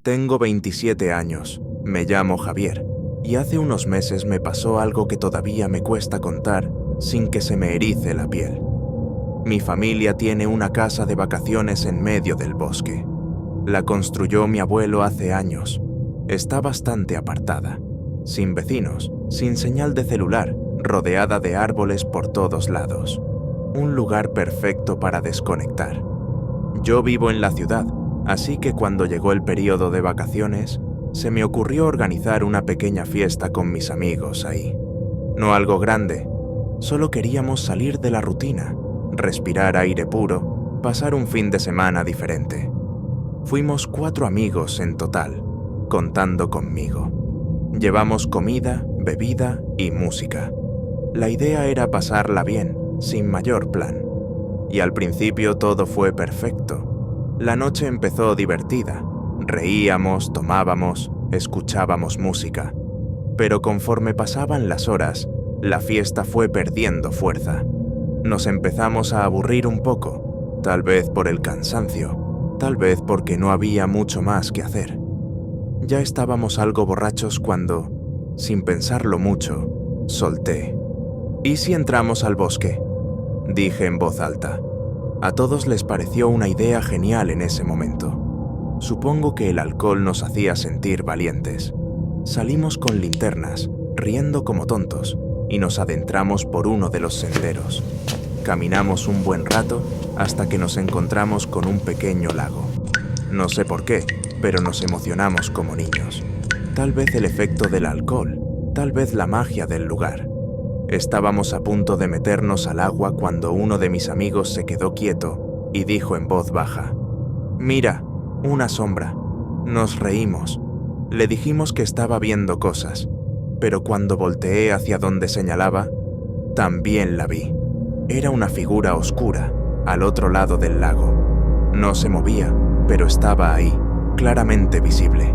Tengo 27 años, me llamo Javier, y hace unos meses me pasó algo que todavía me cuesta contar sin que se me erice la piel. Mi familia tiene una casa de vacaciones en medio del bosque. La construyó mi abuelo hace años. Está bastante apartada, sin vecinos, sin señal de celular, rodeada de árboles por todos lados. Un lugar perfecto para desconectar. Yo vivo en la ciudad, así que cuando llegó el periodo de vacaciones, se me ocurrió organizar una pequeña fiesta con mis amigos ahí. No algo grande, solo queríamos salir de la rutina, respirar aire puro, pasar un fin de semana diferente. Fuimos 4 amigos en total, contando conmigo. Llevamos comida, bebida y música. La idea era pasarla bien, sin mayor plan. Y al principio todo fue perfecto. La noche empezó divertida. Reíamos, tomábamos, escuchábamos música. Pero conforme pasaban las horas, la fiesta fue perdiendo fuerza. Nos empezamos a aburrir un poco, tal vez por el cansancio, tal vez porque no había mucho más que hacer. Ya estábamos algo borrachos cuando, sin pensarlo mucho, solté. ¿Y si entramos al bosque?, dije en voz alta. A todos les pareció una idea genial en ese momento. Supongo que el alcohol nos hacía sentir valientes. Salimos con linternas, riendo como tontos, y nos adentramos por uno de los senderos. Caminamos un buen rato hasta que nos encontramos con un pequeño lago. No sé por qué, pero nos emocionamos como niños. Tal vez el efecto del alcohol, tal vez la magia del lugar. Estábamos a punto de meternos al agua cuando uno de mis amigos se quedó quieto y dijo en voz baja: «Mira, una sombra». Nos reímos. Le dijimos que estaba viendo cosas, pero cuando volteé hacia donde señalaba, también la vi. Era una figura oscura, al otro lado del lago. No se movía, pero estaba ahí, claramente visible.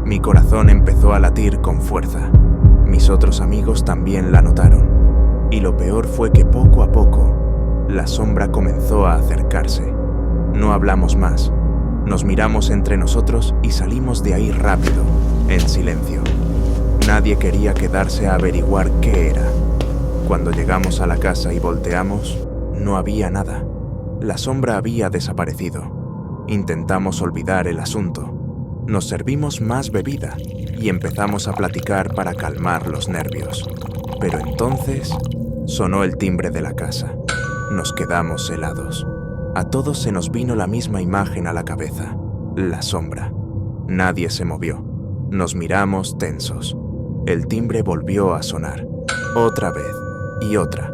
Mi corazón empezó a latir con fuerza. Mis otros amigos también la notaron. Y lo peor fue que poco a poco, la sombra comenzó a acercarse. No hablamos más. Nos miramos entre nosotros y salimos de ahí rápido, en silencio. Nadie quería quedarse a averiguar qué era. Cuando llegamos a la casa y volteamos, no había nada. La sombra había desaparecido. Intentamos olvidar el asunto. Nos servimos más bebida y empezamos a platicar para calmar los nervios. Pero entonces sonó el timbre de la casa. Nos quedamos helados. A todos se nos vino la misma imagen a la cabeza: la sombra. Nadie se movió. Nos miramos tensos. El timbre volvió a sonar. Otra vez y otra.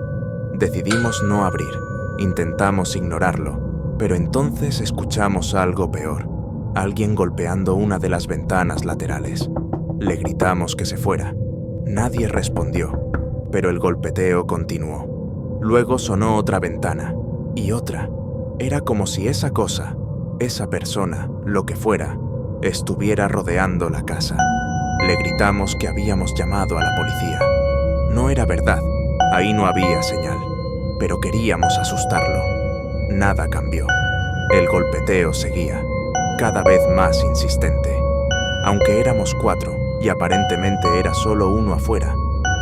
Decidimos no abrir. Intentamos ignorarlo, pero entonces escuchamos algo peor. Alguien golpeando una de las ventanas laterales. Le gritamos que se fuera. Nadie respondió, pero el golpeteo continuó. Luego sonó otra ventana, y otra. Era como si esa cosa, esa persona, lo que fuera, estuviera rodeando la casa. Le gritamos que habíamos llamado a la policía. No era verdad, ahí no había señal, pero queríamos asustarlo. Nada cambió. El golpeteo seguía, cada vez más insistente. Aunque éramos 4 y aparentemente era solo uno afuera,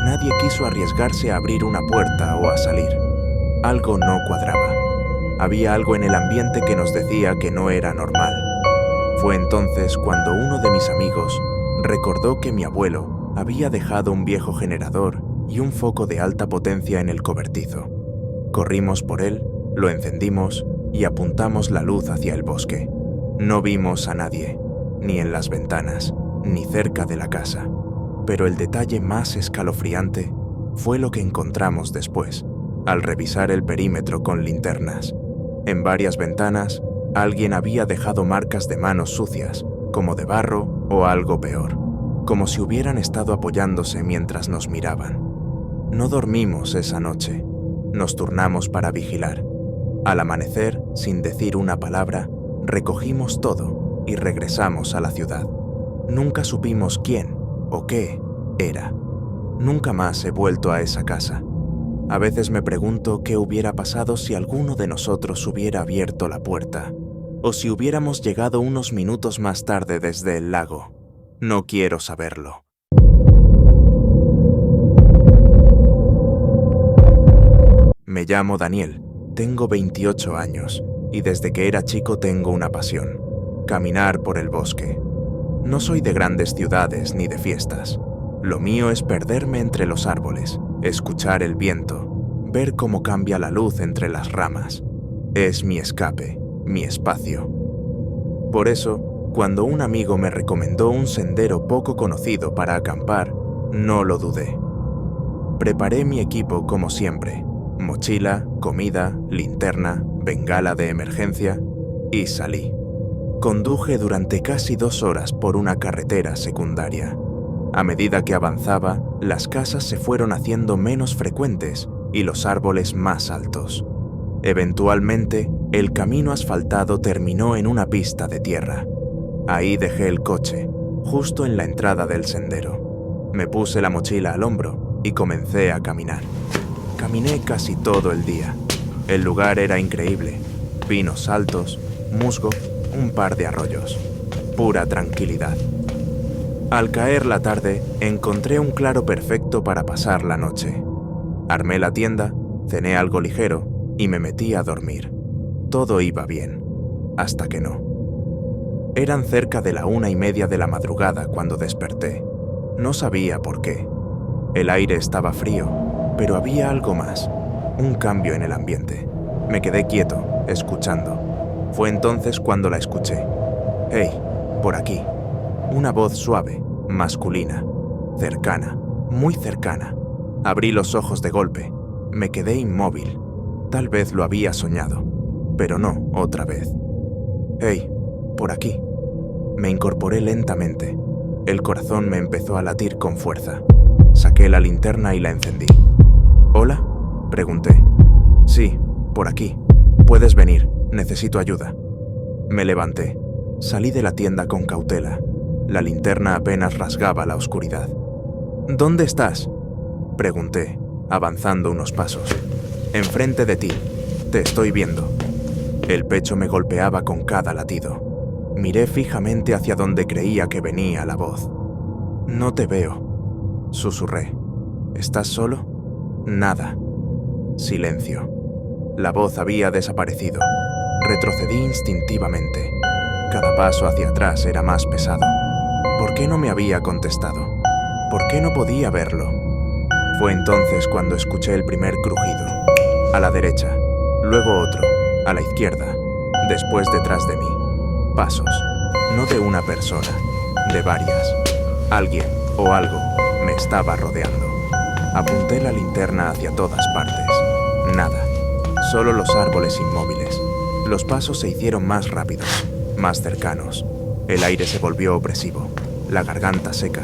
nadie quiso arriesgarse a abrir una puerta o a salir. Algo no cuadraba. Había algo en el ambiente que nos decía que no era normal. Fue entonces cuando uno de mis amigos recordó que mi abuelo había dejado un viejo generador y un foco de alta potencia en el cobertizo. Corrimos por él, lo encendimos y apuntamos la luz hacia el bosque. No vimos a nadie, ni en las ventanas, ni cerca de la casa. Pero el detalle más escalofriante fue lo que encontramos después, al revisar el perímetro con linternas. En varias ventanas, alguien había dejado marcas de manos sucias, como de barro o algo peor, como si hubieran estado apoyándose mientras nos miraban. No dormimos esa noche. Nos turnamos para vigilar. Al amanecer, sin decir una palabra, recogimos todo y regresamos a la ciudad. Nunca supimos quién o qué era. Nunca más he vuelto a esa casa. A veces me pregunto qué hubiera pasado si alguno de nosotros hubiera abierto la puerta. o si hubiéramos llegado unos minutos más tarde desde el lago. No quiero saberlo. Me llamo Daniel, tengo 28 años y desde que era chico tengo una pasión: caminar por el bosque. No soy de grandes ciudades ni de fiestas. Lo mío es perderme entre los árboles, escuchar el viento, ver cómo cambia la luz entre las ramas. Es mi escape, mi espacio. Por eso, cuando un amigo me recomendó un sendero poco conocido para acampar, no lo dudé. Preparé mi equipo como siempre: mochila, comida, linterna, bengala de emergencia, y salí. Conduje durante casi 2 horas por una carretera secundaria. A medida que avanzaba, las casas se fueron haciendo menos frecuentes y los árboles más altos. Eventualmente, el camino asfaltado terminó en una pista de tierra. Ahí dejé el coche, justo en la entrada del sendero. Me puse la mochila al hombro y comencé a caminar. Caminé casi todo el día. El lugar era increíble: pinos altos, musgo, un par de arroyos. Pura tranquilidad. Al caer la tarde, encontré un claro perfecto para pasar la noche. Armé la tienda, cené algo ligero y me metí a dormir. Todo iba bien, hasta que no. Eran cerca de la 1:30 de la madrugada cuando desperté. No sabía por qué. El aire estaba frío, pero había algo más, un cambio en el ambiente. Me quedé quieto, escuchando. Fue entonces cuando la escuché. «Hey, por aquí». Una voz suave, masculina, cercana, muy cercana. Abrí los ojos de golpe. Me quedé inmóvil. Tal vez lo había soñado, pero no otra vez. «Hey, por aquí». Me incorporé lentamente. El corazón me empezó a latir con fuerza. Saqué la linterna y la encendí. «¿Hola?», pregunté. «Sí, por aquí. Puedes venir, necesito ayuda». Me levanté. Salí de la tienda con cautela. La linterna apenas rasgaba la oscuridad. «¿Dónde estás?», pregunté, avanzando unos pasos. «Enfrente de ti. Te estoy viendo». El pecho me golpeaba con cada latido. Miré fijamente hacia donde creía que venía la voz. «No te veo», susurré. «¿Estás solo?». «Nada». Silencio. La voz había desaparecido. Retrocedí instintivamente. Cada paso hacia atrás era más pesado. ¿Por qué no me había contestado? ¿Por qué no podía verlo? Fue entonces cuando escuché el primer crujido. A la derecha, luego otro, a la izquierda, después detrás de mí. Pasos, no de una persona, de varias. Alguien o algo me estaba rodeando. Apunté la linterna hacia todas partes. Nada, solo los árboles inmóviles. Los pasos se hicieron más rápidos, más cercanos. El aire se volvió opresivo, la garganta seca,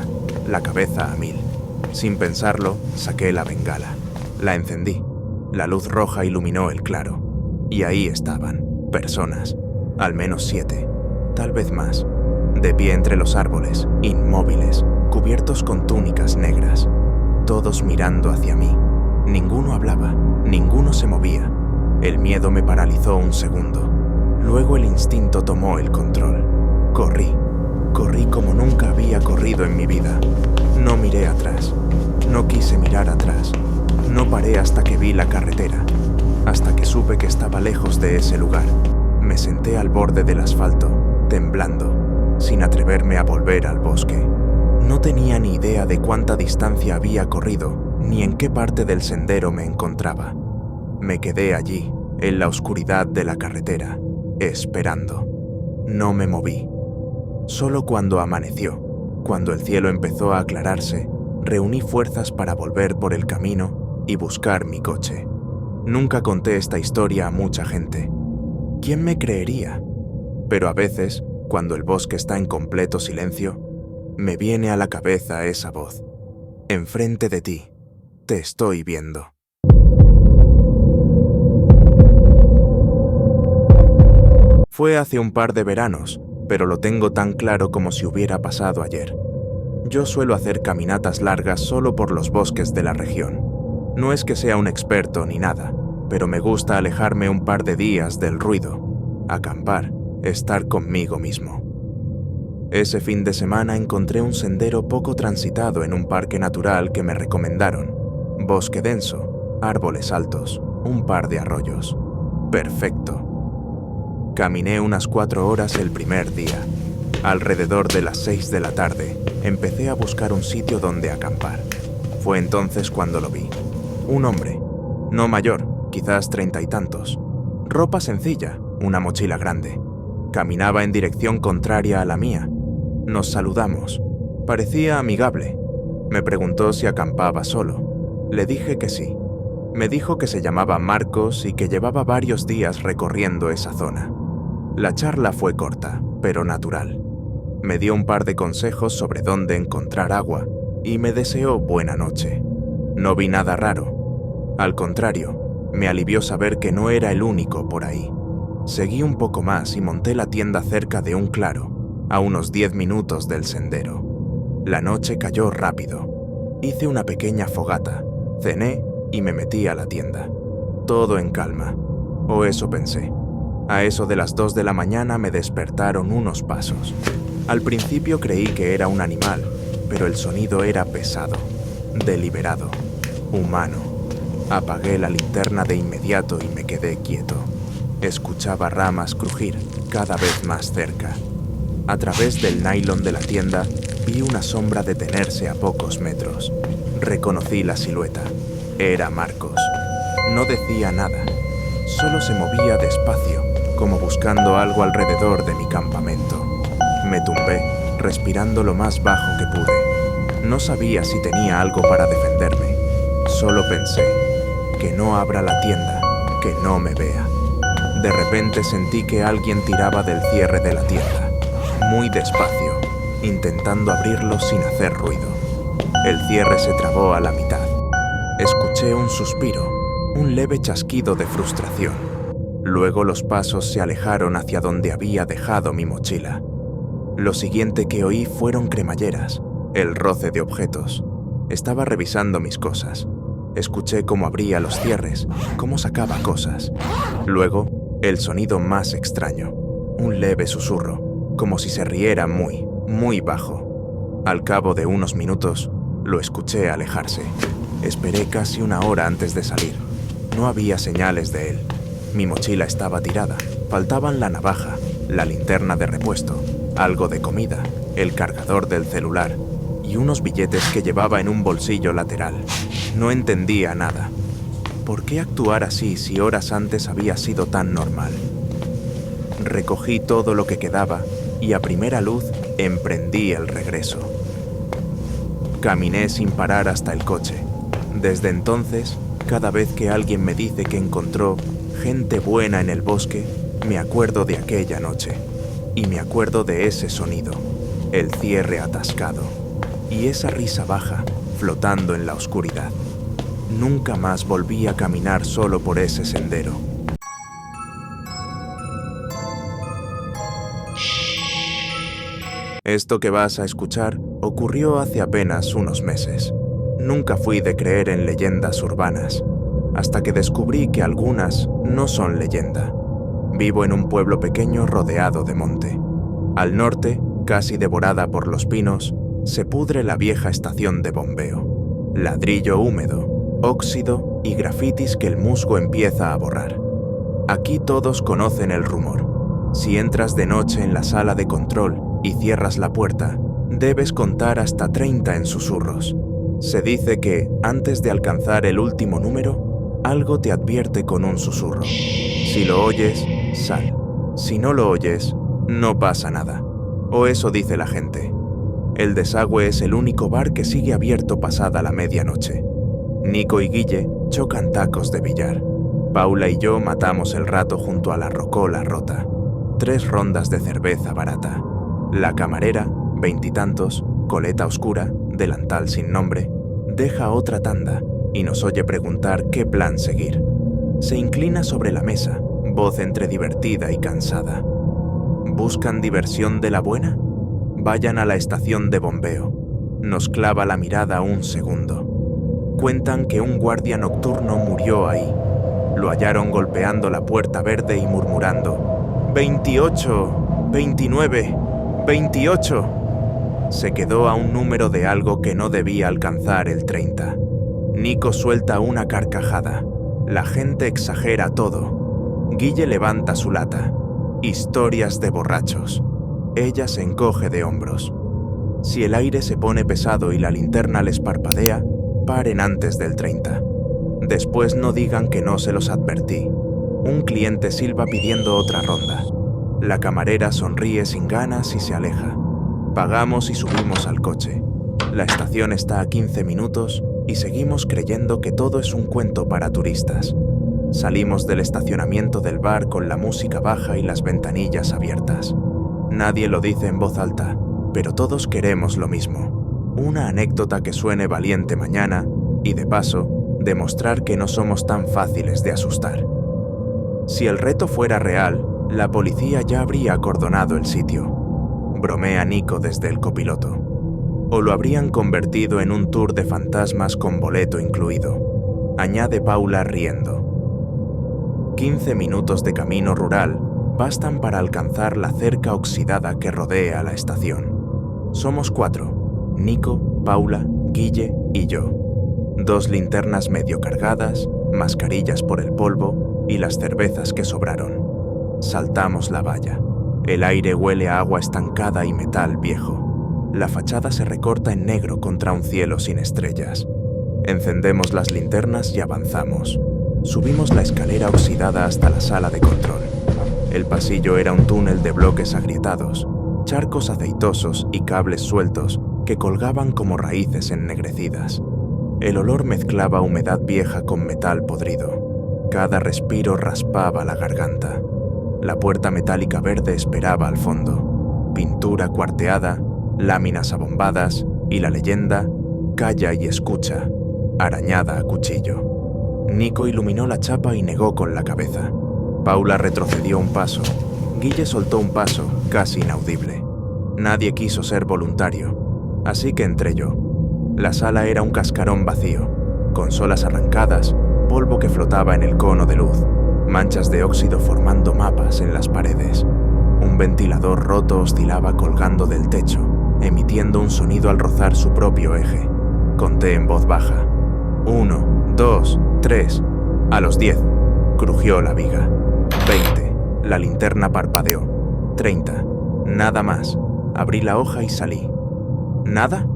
la cabeza a 1000. Sin pensarlo, saqué la bengala. La encendí. La luz roja iluminó el claro. Y ahí estaban, personas, al menos 7, tal vez más, de pie entre los árboles, inmóviles, cubiertos con túnicas negras, todos mirando hacia mí. Ninguno hablaba, ninguno se movía. El miedo me paralizó un segundo. Luego el instinto tomó el control. Corrí como nunca había corrido en mi vida. No miré atrás. No quise mirar atrás. No paré hasta que vi la carretera, hasta que supe que estaba lejos de ese lugar. Me senté al borde del asfalto, temblando, sin atreverme a volver al bosque. No tenía ni idea de cuánta distancia había corrido, ni en qué parte del sendero me encontraba. Me quedé allí, en la oscuridad de la carretera, esperando. No me moví. Solo cuando amaneció, cuando el cielo empezó a aclararse, reuní fuerzas para volver por el camino y buscar mi coche. Nunca conté esta historia a mucha gente. ¿Quién me creería? Pero a veces, cuando el bosque está en completo silencio, me viene a la cabeza esa voz. Enfrente de ti, te estoy viendo. Fue hace un par de veranos, pero lo tengo tan claro como si hubiera pasado ayer. Yo suelo hacer caminatas largas solo por los bosques de la región. No es que sea un experto ni nada, pero me gusta alejarme un par de días del ruido, acampar, estar conmigo mismo. Ese fin de semana encontré un sendero poco transitado en un parque natural que me recomendaron. Bosque denso, árboles altos, un par de arroyos. Perfecto. Caminé unas 4 horas el primer día. Alrededor de las 6 de la tarde, empecé a buscar un sitio donde acampar. Fue entonces cuando lo vi. Un hombre, no mayor, quizás 30 y tantos. Ropa sencilla, una mochila grande. Caminaba en dirección contraria a la mía. Nos saludamos. Parecía amigable. Me preguntó si acampaba solo. Le dije que sí. Me dijo que se llamaba Marcos y que llevaba varios días recorriendo esa zona. La charla fue corta, pero natural. Me dio un par de consejos sobre dónde encontrar agua y me deseó buena noche. No vi nada raro. Al contrario, me alivió saber que no era el único por ahí. Seguí un poco más y monté la tienda cerca de un claro, a unos 10 minutos del sendero. La noche cayó rápido. Hice una pequeña fogata, cené y me metí a la tienda. Todo en calma, o eso pensé. A eso de las 2 de la mañana me despertaron unos pasos. Al principio creí que era un animal, pero el sonido era pesado, deliberado, humano. Apagué la linterna de inmediato y me quedé quieto. Escuchaba ramas crujir cada vez más cerca. A través del nylon de la tienda vi una sombra detenerse a pocos metros. Reconocí la silueta. Era Marcos. No decía nada. Solo se movía despacio, como buscando algo alrededor de mi campamento. Me tumbé, respirando lo más bajo que pude. No sabía si tenía algo para defenderme. Solo pensé, que no abra la tienda, que no me vea. De repente sentí que alguien tiraba del cierre de la tienda, muy despacio, intentando abrirlo sin hacer ruido. El cierre se trabó a la mitad. Escuché un suspiro, un leve chasquido de frustración. Luego los pasos se alejaron hacia donde había dejado mi mochila. Lo siguiente que oí fueron cremalleras, el roce de objetos. Estaba revisando mis cosas. Escuché cómo abría los cierres, cómo sacaba cosas. Luego, el sonido más extraño, un leve susurro, como si se riera muy, muy bajo. Al cabo de unos minutos, lo escuché alejarse. Esperé casi 1 hora antes de salir. No había señales de él. Mi mochila estaba tirada. Faltaban la navaja, la linterna de repuesto, algo de comida, el cargador del celular y unos billetes que llevaba en un bolsillo lateral. No entendía nada. ¿Por qué actuar así si horas antes había sido tan normal? Recogí todo lo que quedaba y a primera luz emprendí el regreso. Caminé sin parar hasta el coche. Desde entonces, cada vez que alguien me dice que encontró gente buena en el bosque, me acuerdo de aquella noche. Y me acuerdo de ese sonido, el cierre atascado, y esa risa baja flotando en la oscuridad. Nunca más volví a caminar solo por ese sendero. Esto que vas a escuchar ocurrió hace apenas unos meses. Nunca fui de creer en leyendas urbanas, hasta que descubrí que algunas no son leyenda. Vivo en un pueblo pequeño rodeado de monte. Al norte, casi devorada por los pinos, se pudre la vieja estación de bombeo. Ladrillo húmedo, óxido y grafitis que el musgo empieza a borrar. Aquí todos conocen el rumor. Si entras de noche en la sala de control y cierras la puerta, debes contar hasta 30 en susurros. Se dice que, antes de alcanzar el último número, algo te advierte con un susurro. Si lo oyes, sal. Si no lo oyes, no pasa nada. O eso dice la gente. El Desagüe es el único bar que sigue abierto pasada la medianoche. Nico y Guille chocan tacos de billar. Paula y yo matamos el rato junto a la rocola rota. 3 rondas de cerveza barata. La camarera, 20 y tantos, coleta oscura, delantal sin nombre, deja otra tanda y nos oye preguntar qué plan seguir. Se inclina sobre la mesa, voz entre divertida y cansada. ¿Buscan diversión de la buena? Vayan a la estación de bombeo. Nos clava la mirada un segundo. Cuentan que un guardia nocturno murió ahí. Lo hallaron golpeando la puerta verde y murmurando: 28, 29, 28. Se quedó a un número de algo que no debía alcanzar el 30. Nico suelta una carcajada. La gente exagera todo. Guille levanta su lata. Historias de borrachos. Ella se encoge de hombros. Si el aire se pone pesado y la linterna les parpadea, paren antes del 30. Después no digan que no se los advertí. Un cliente silba pidiendo otra ronda. La camarera sonríe sin ganas y se aleja. Pagamos y subimos al coche. La estación está a 15 minutos y seguimos creyendo que todo es un cuento para turistas. Salimos del estacionamiento del bar con la música baja y las ventanillas abiertas. Nadie lo dice en voz alta, pero todos queremos lo mismo. Una anécdota que suene valiente mañana y, de paso, demostrar que no somos tan fáciles de asustar. Si el reto fuera real, la policía ya habría acordonado el sitio. Bromea Nico desde el copiloto. O lo habrían convertido en un tour de fantasmas con boleto incluido, añade Paula riendo. 15 minutos de camino rural bastan para alcanzar la cerca oxidada que rodea la estación. Somos 4, Nico, Paula, Guille y yo. 2 linternas medio cargadas, mascarillas por el polvo y las cervezas que sobraron. Saltamos la valla. El aire huele a agua estancada y metal viejo. La fachada se recorta en negro contra un cielo sin estrellas. Encendemos las linternas y avanzamos. Subimos la escalera oxidada hasta la sala de control. El pasillo era un túnel de bloques agrietados, charcos aceitosos y cables sueltos que colgaban como raíces ennegrecidas. El olor mezclaba humedad vieja con metal podrido. Cada respiro raspaba la garganta. La puerta metálica verde esperaba al fondo. Pintura cuarteada, láminas abombadas y la leyenda «Calla y escucha», arañada a cuchillo. Nico iluminó la chapa y negó con la cabeza. Paula retrocedió un paso. Guille soltó un paso, casi inaudible. Nadie quiso ser voluntario, así que entré yo. La sala era un cascarón vacío, consolas arrancadas, polvo que flotaba en el cono de luz, manchas de óxido formando mapas en las paredes. Un ventilador roto oscilaba colgando del techo, emitiendo un sonido al rozar su propio eje. Conté en voz baja. 1, 2, 3. A los 10. Crujió la viga. 20. La linterna parpadeó. 30. Nada más. Abrí la hoja y salí. ¿Nada?,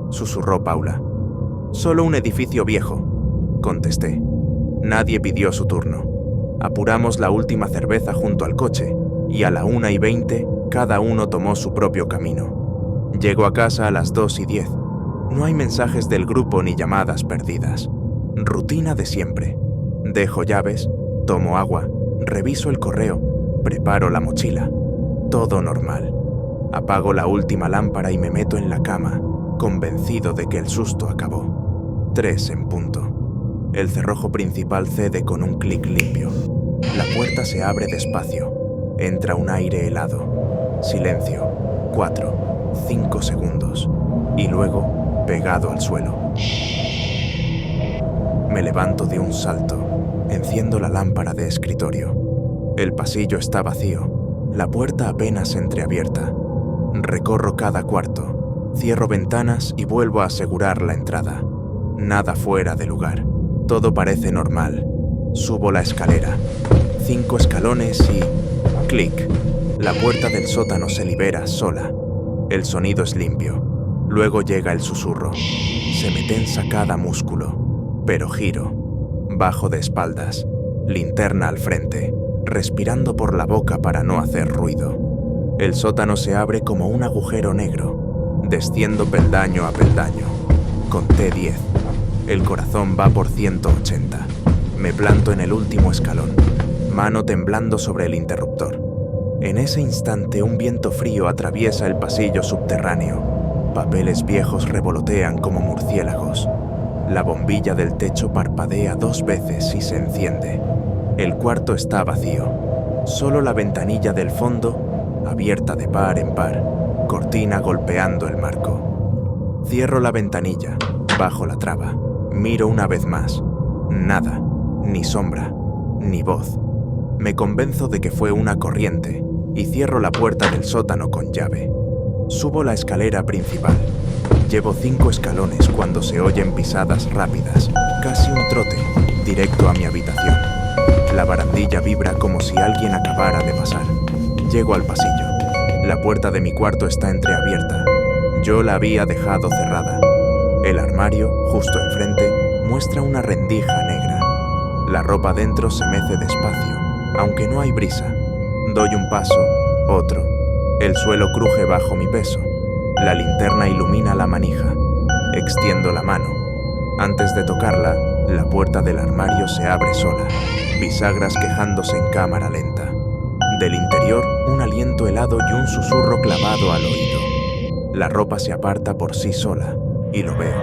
susurró Paula. Solo un edificio viejo, contesté. Nadie pidió su turno. Apuramos la última cerveza junto al coche y a la 1:20 cada uno tomó su propio camino. Llego a casa a las 2:10. No hay mensajes del grupo ni llamadas perdidas. Rutina de siempre. Dejo llaves, tomo agua, reviso el correo, preparo la mochila. Todo normal. Apago la última lámpara y me meto en la cama, convencido de que el susto acabó. 3 en punto. El cerrojo principal cede con un clic limpio. La puerta se abre despacio. Entra un aire helado. Silencio. 4, 5 segundos. Y luego, pegado al suelo. Me levanto de un salto. Enciendo la lámpara de escritorio. El pasillo está vacío. La puerta apenas entreabierta. Recorro cada cuarto. Cierro ventanas y vuelvo a asegurar la entrada. Nada fuera de lugar. Todo parece normal. Subo la escalera. 5 escalones y... ¡clic! La puerta del sótano se libera sola. El sonido es limpio. Luego llega el susurro. Se me tensa cada músculo. Pero giro. Bajo de espaldas. Linterna al frente. Respirando por la boca para no hacer ruido. El sótano se abre como un agujero negro. Desciendo peldaño a peldaño. Conté 10. El corazón va por 180. Me planto en el último escalón, mano temblando sobre el interruptor. En ese instante un viento frío atraviesa el pasillo subterráneo. Papeles viejos revolotean como murciélagos. La bombilla del techo parpadea 2 veces y se enciende. El cuarto está vacío. Solo la ventanilla del fondo, abierta de par en par, cortina golpeando el marco. Cierro la ventanilla, bajo la traba. Miro una vez más. Nada, ni sombra, ni voz. Me convenzo de que fue una corriente y cierro la puerta del sótano con llave. Subo la escalera principal. Llevo 5 escalones cuando se oyen pisadas rápidas, casi un trote, directo a mi habitación. La barandilla vibra como si alguien acabara de pasar. Llego al pasillo. La puerta de mi cuarto está entreabierta. Yo la había dejado cerrada. El armario, justo enfrente, muestra una rendija negra. La ropa dentro se mece despacio, aunque no hay brisa. Doy un paso, otro. El suelo cruje bajo mi peso. La linterna ilumina la manija. Extiendo la mano. Antes de tocarla, la puerta del armario se abre sola, bisagras quejándose en cámara lenta. Del interior, un aliento helado y un susurro clavado al oído. La ropa se aparta por sí sola, y lo veo.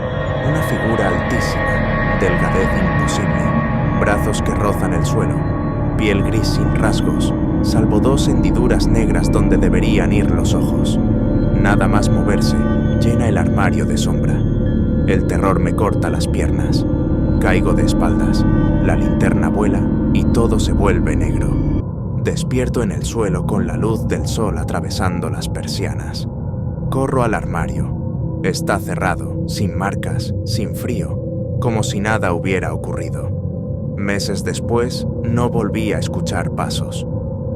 Una figura altísima, delgadez imposible, brazos que rozan el suelo, piel gris sin rasgos, salvo 2 hendiduras negras donde deberían ir los ojos. Nada más moverse, llena el armario de sombra. El terror me corta las piernas. Caigo de espaldas, la linterna vuela y todo se vuelve negro. Despierto en el suelo con la luz del sol atravesando las persianas. Corro al armario. Está cerrado, sin marcas, sin frío, como si nada hubiera ocurrido. Meses después, no volví a escuchar pasos.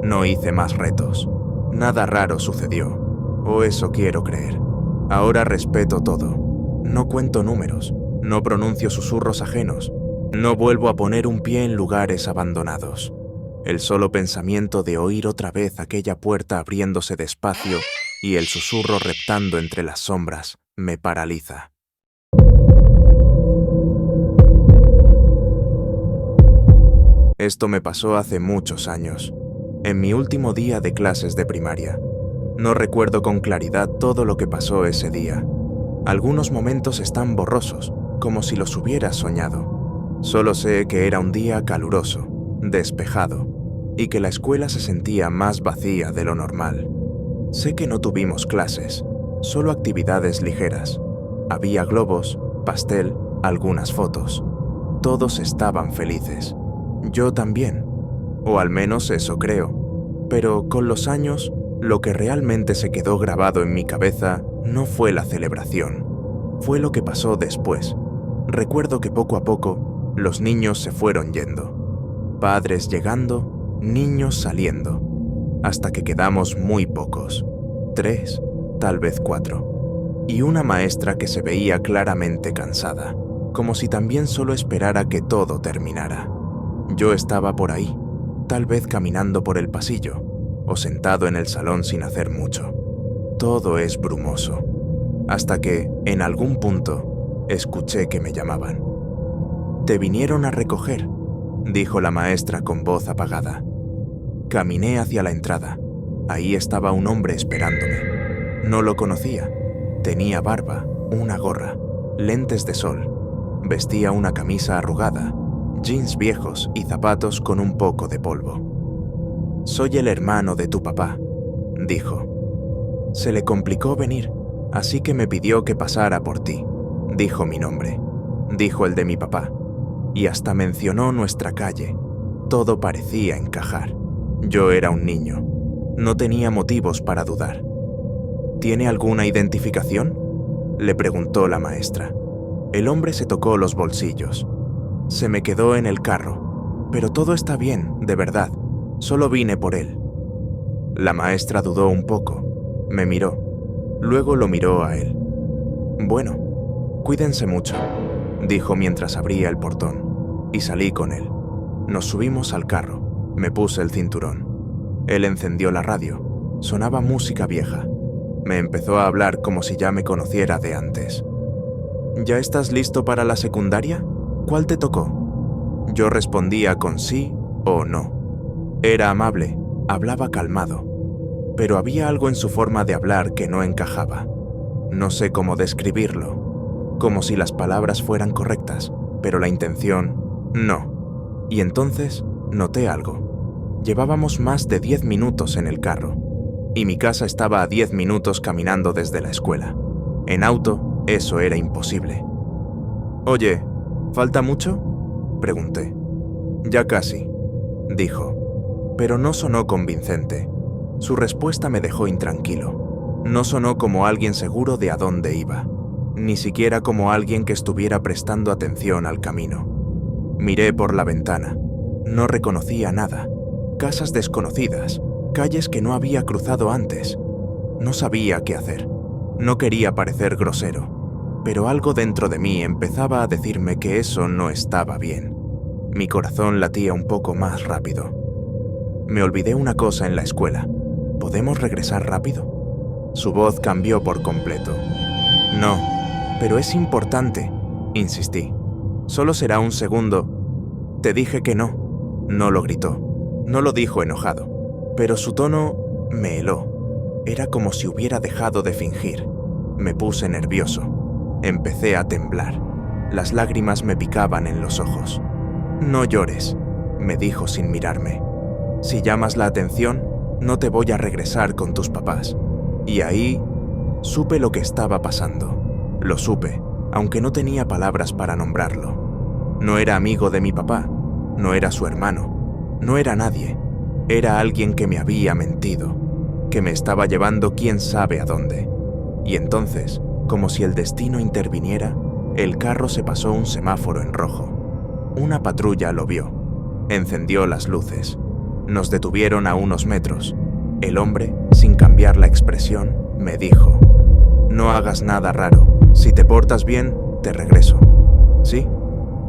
No hice más retos. Nada raro sucedió, o eso quiero creer. Ahora respeto todo. No cuento números, no pronuncio susurros ajenos, no vuelvo a poner un pie en lugares abandonados. El solo pensamiento de oír otra vez aquella puerta abriéndose despacio y el susurro reptando entre las sombras me paraliza. Esto me pasó hace muchos años, en mi último día de clases de primaria. No recuerdo con claridad todo lo que pasó ese día. Algunos momentos están borrosos, como si los hubiera soñado. Solo sé que era un día caluroso, despejado, y que la escuela se sentía más vacía de lo normal. Sé que no tuvimos clases, solo actividades ligeras. Había globos, pastel, algunas fotos. Todos estaban felices. Yo también, o al menos eso creo. Pero con los años, lo que realmente se quedó grabado en mi cabeza no fue la celebración, fue lo que pasó después. Recuerdo que poco a poco los niños se fueron yendo, padres llegando, niños saliendo, hasta que quedamos muy pocos, 3, tal vez 4, y una maestra que se veía claramente cansada, como si también solo esperara que todo terminara. Yo estaba por ahí, tal vez caminando por el pasillo, o sentado en el salón sin hacer mucho. Todo es brumoso, hasta que, en algún punto, escuché que me llamaban. «Te vinieron a recoger», dijo la maestra con voz apagada. Caminé hacia la entrada. Ahí estaba un hombre esperándome. No lo conocía. Tenía barba, una gorra, lentes de sol. Vestía una camisa arrugada, jeans viejos y zapatos con un poco de polvo. «Soy el hermano de tu papá», dijo. «Se le complicó venir, así que me pidió que pasara por ti», dijo mi nombre, dijo el de mi papá, y hasta mencionó nuestra calle. Todo parecía encajar. Yo era un niño. No tenía motivos para dudar. «¿Tiene alguna identificación?», le preguntó la maestra. El hombre se tocó los bolsillos. «Se me quedó en el carro, pero todo está bien, de verdad. Solo vine por él». La maestra dudó un poco. Me miró. Luego lo miró a él. «Bueno, cuídense mucho», dijo mientras abría el portón, y salí con él. Nos subimos al carro. Me puse el cinturón. Él encendió la radio. Sonaba música vieja. Me empezó a hablar como si ya me conociera de antes. «¿Ya estás listo para la secundaria? ¿Cuál te tocó?». Yo respondía con sí o no. Era amable, hablaba calmado, pero había algo en su forma de hablar que no encajaba. No sé cómo describirlo, como si las palabras fueran correctas, pero la intención no. Y entonces noté algo. Llevábamos más de 10 minutos en el carro, y mi casa estaba a 10 minutos caminando desde la escuela. En auto, eso era imposible. «Oye, ¿falta mucho?», pregunté. «Ya casi», dijo. pero no sonó convincente. Su respuesta me dejó intranquilo. No sonó como alguien seguro de a dónde iba, ni siquiera como alguien que estuviera prestando atención al camino. Miré por la ventana. No reconocía nada. Casas desconocidas, calles que no había cruzado antes. No sabía qué hacer. No quería parecer grosero, pero algo dentro de mí empezaba a decirme que eso no estaba bien. Mi corazón latía un poco más rápido. Me olvidé una cosa en la escuela. ¿Podemos regresar rápido? Su voz cambió por completo. No, pero es importante, insistí. Solo será un segundo. Te dije que no. No lo gritó. No lo dijo enojado, pero su tono me heló. Era como si hubiera dejado de fingir. Me puse nervioso. Empecé a temblar. Las lágrimas me picaban en los ojos. No llores, me dijo sin mirarme. Si llamas la atención, no te voy a regresar con tus papás. Y ahí supe lo que estaba pasando. Lo supe, aunque no tenía palabras para nombrarlo. No era amigo de mi papá, no era su hermano, no era nadie. Era alguien que me había mentido, que me estaba llevando quién sabe a dónde. Y entonces, como si el destino interviniera, el carro se pasó un semáforo en rojo. Una patrulla lo vio. Encendió las luces. Nos detuvieron a unos metros. El hombre, sin cambiar la expresión, me dijo: «No hagas nada raro. Si te portas bien, te regreso». «¿Sí?».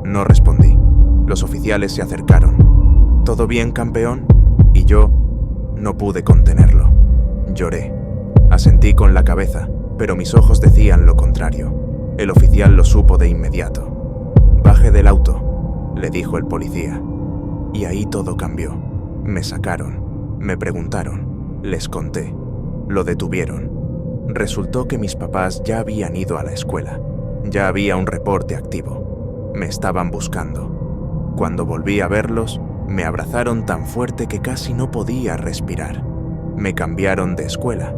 No respondí. Los oficiales se acercaron. «¿Todo bien, campeón?». Y yo no pude contenerlo. Lloré. Asentí con la cabeza, pero mis ojos decían lo contrario. El oficial lo supo de inmediato. «Baje del auto», le dijo el policía. Y ahí todo cambió. Me sacaron, me preguntaron, les conté, lo detuvieron. Resultó que mis papás ya habían ido a la escuela. Ya había un reporte activo. Me estaban buscando. Cuando volví a verlos, me abrazaron tan fuerte que casi no podía respirar. Me cambiaron de escuela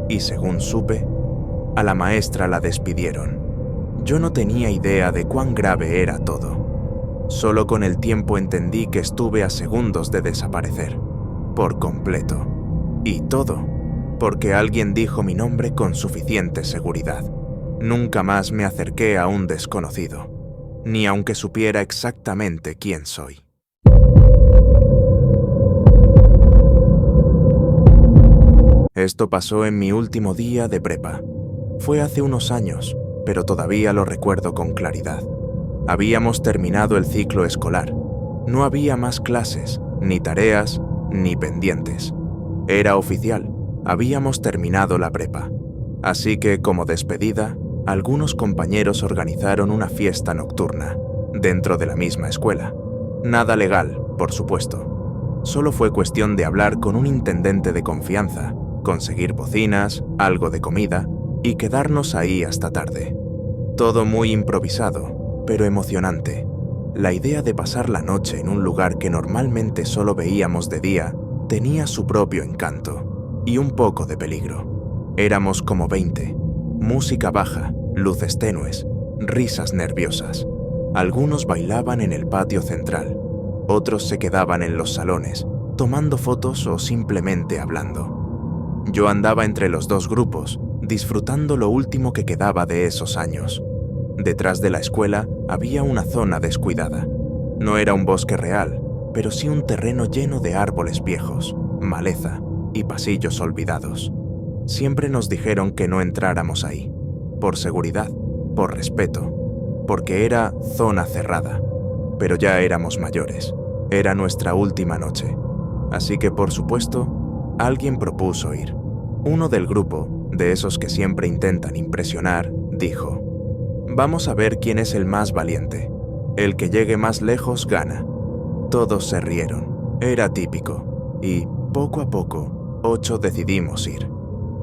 y, según supe, a la maestra la despidieron. Yo no tenía idea de cuán grave era todo. Solo con el tiempo entendí que estuve a segundos de desaparecer, por completo. Y todo porque alguien dijo mi nombre con suficiente seguridad. Nunca más me acerqué a un desconocido, ni aunque supiera exactamente quién soy. Esto pasó en mi último día de prepa. Fue hace unos años, pero todavía lo recuerdo con claridad. Habíamos terminado el ciclo escolar. No había más clases, ni tareas, ni pendientes. Era oficial, habíamos terminado la prepa. Así que, como despedida, algunos compañeros organizaron una fiesta nocturna, dentro de la misma escuela. Nada legal, por supuesto. Solo fue cuestión de hablar con un intendente de confianza, conseguir bocinas, algo de comida y quedarnos ahí hasta tarde. Todo muy improvisado, pero emocionante. La idea de pasar la noche en un lugar que normalmente solo veíamos de día tenía su propio encanto y un poco de peligro. Éramos como 20, música baja, luces tenues, risas nerviosas. Algunos bailaban en el patio central, otros se quedaban en los salones, tomando fotos o simplemente hablando. Yo andaba entre los dos grupos, disfrutando lo último que quedaba de esos años. Detrás de la escuela había una zona descuidada. No era un bosque real, pero sí un terreno lleno de árboles viejos, maleza y pasillos olvidados. Siempre nos dijeron que no entráramos ahí, por seguridad, por respeto, porque era zona cerrada. Pero ya éramos mayores, era nuestra última noche. Así que, por supuesto, alguien propuso ir. Uno del grupo, de esos que siempre intentan impresionar, dijo: «Vamos a ver quién es el más valiente. El que llegue más lejos gana». Todos se rieron. Era típico. Y, poco a poco, 8 decidimos ir.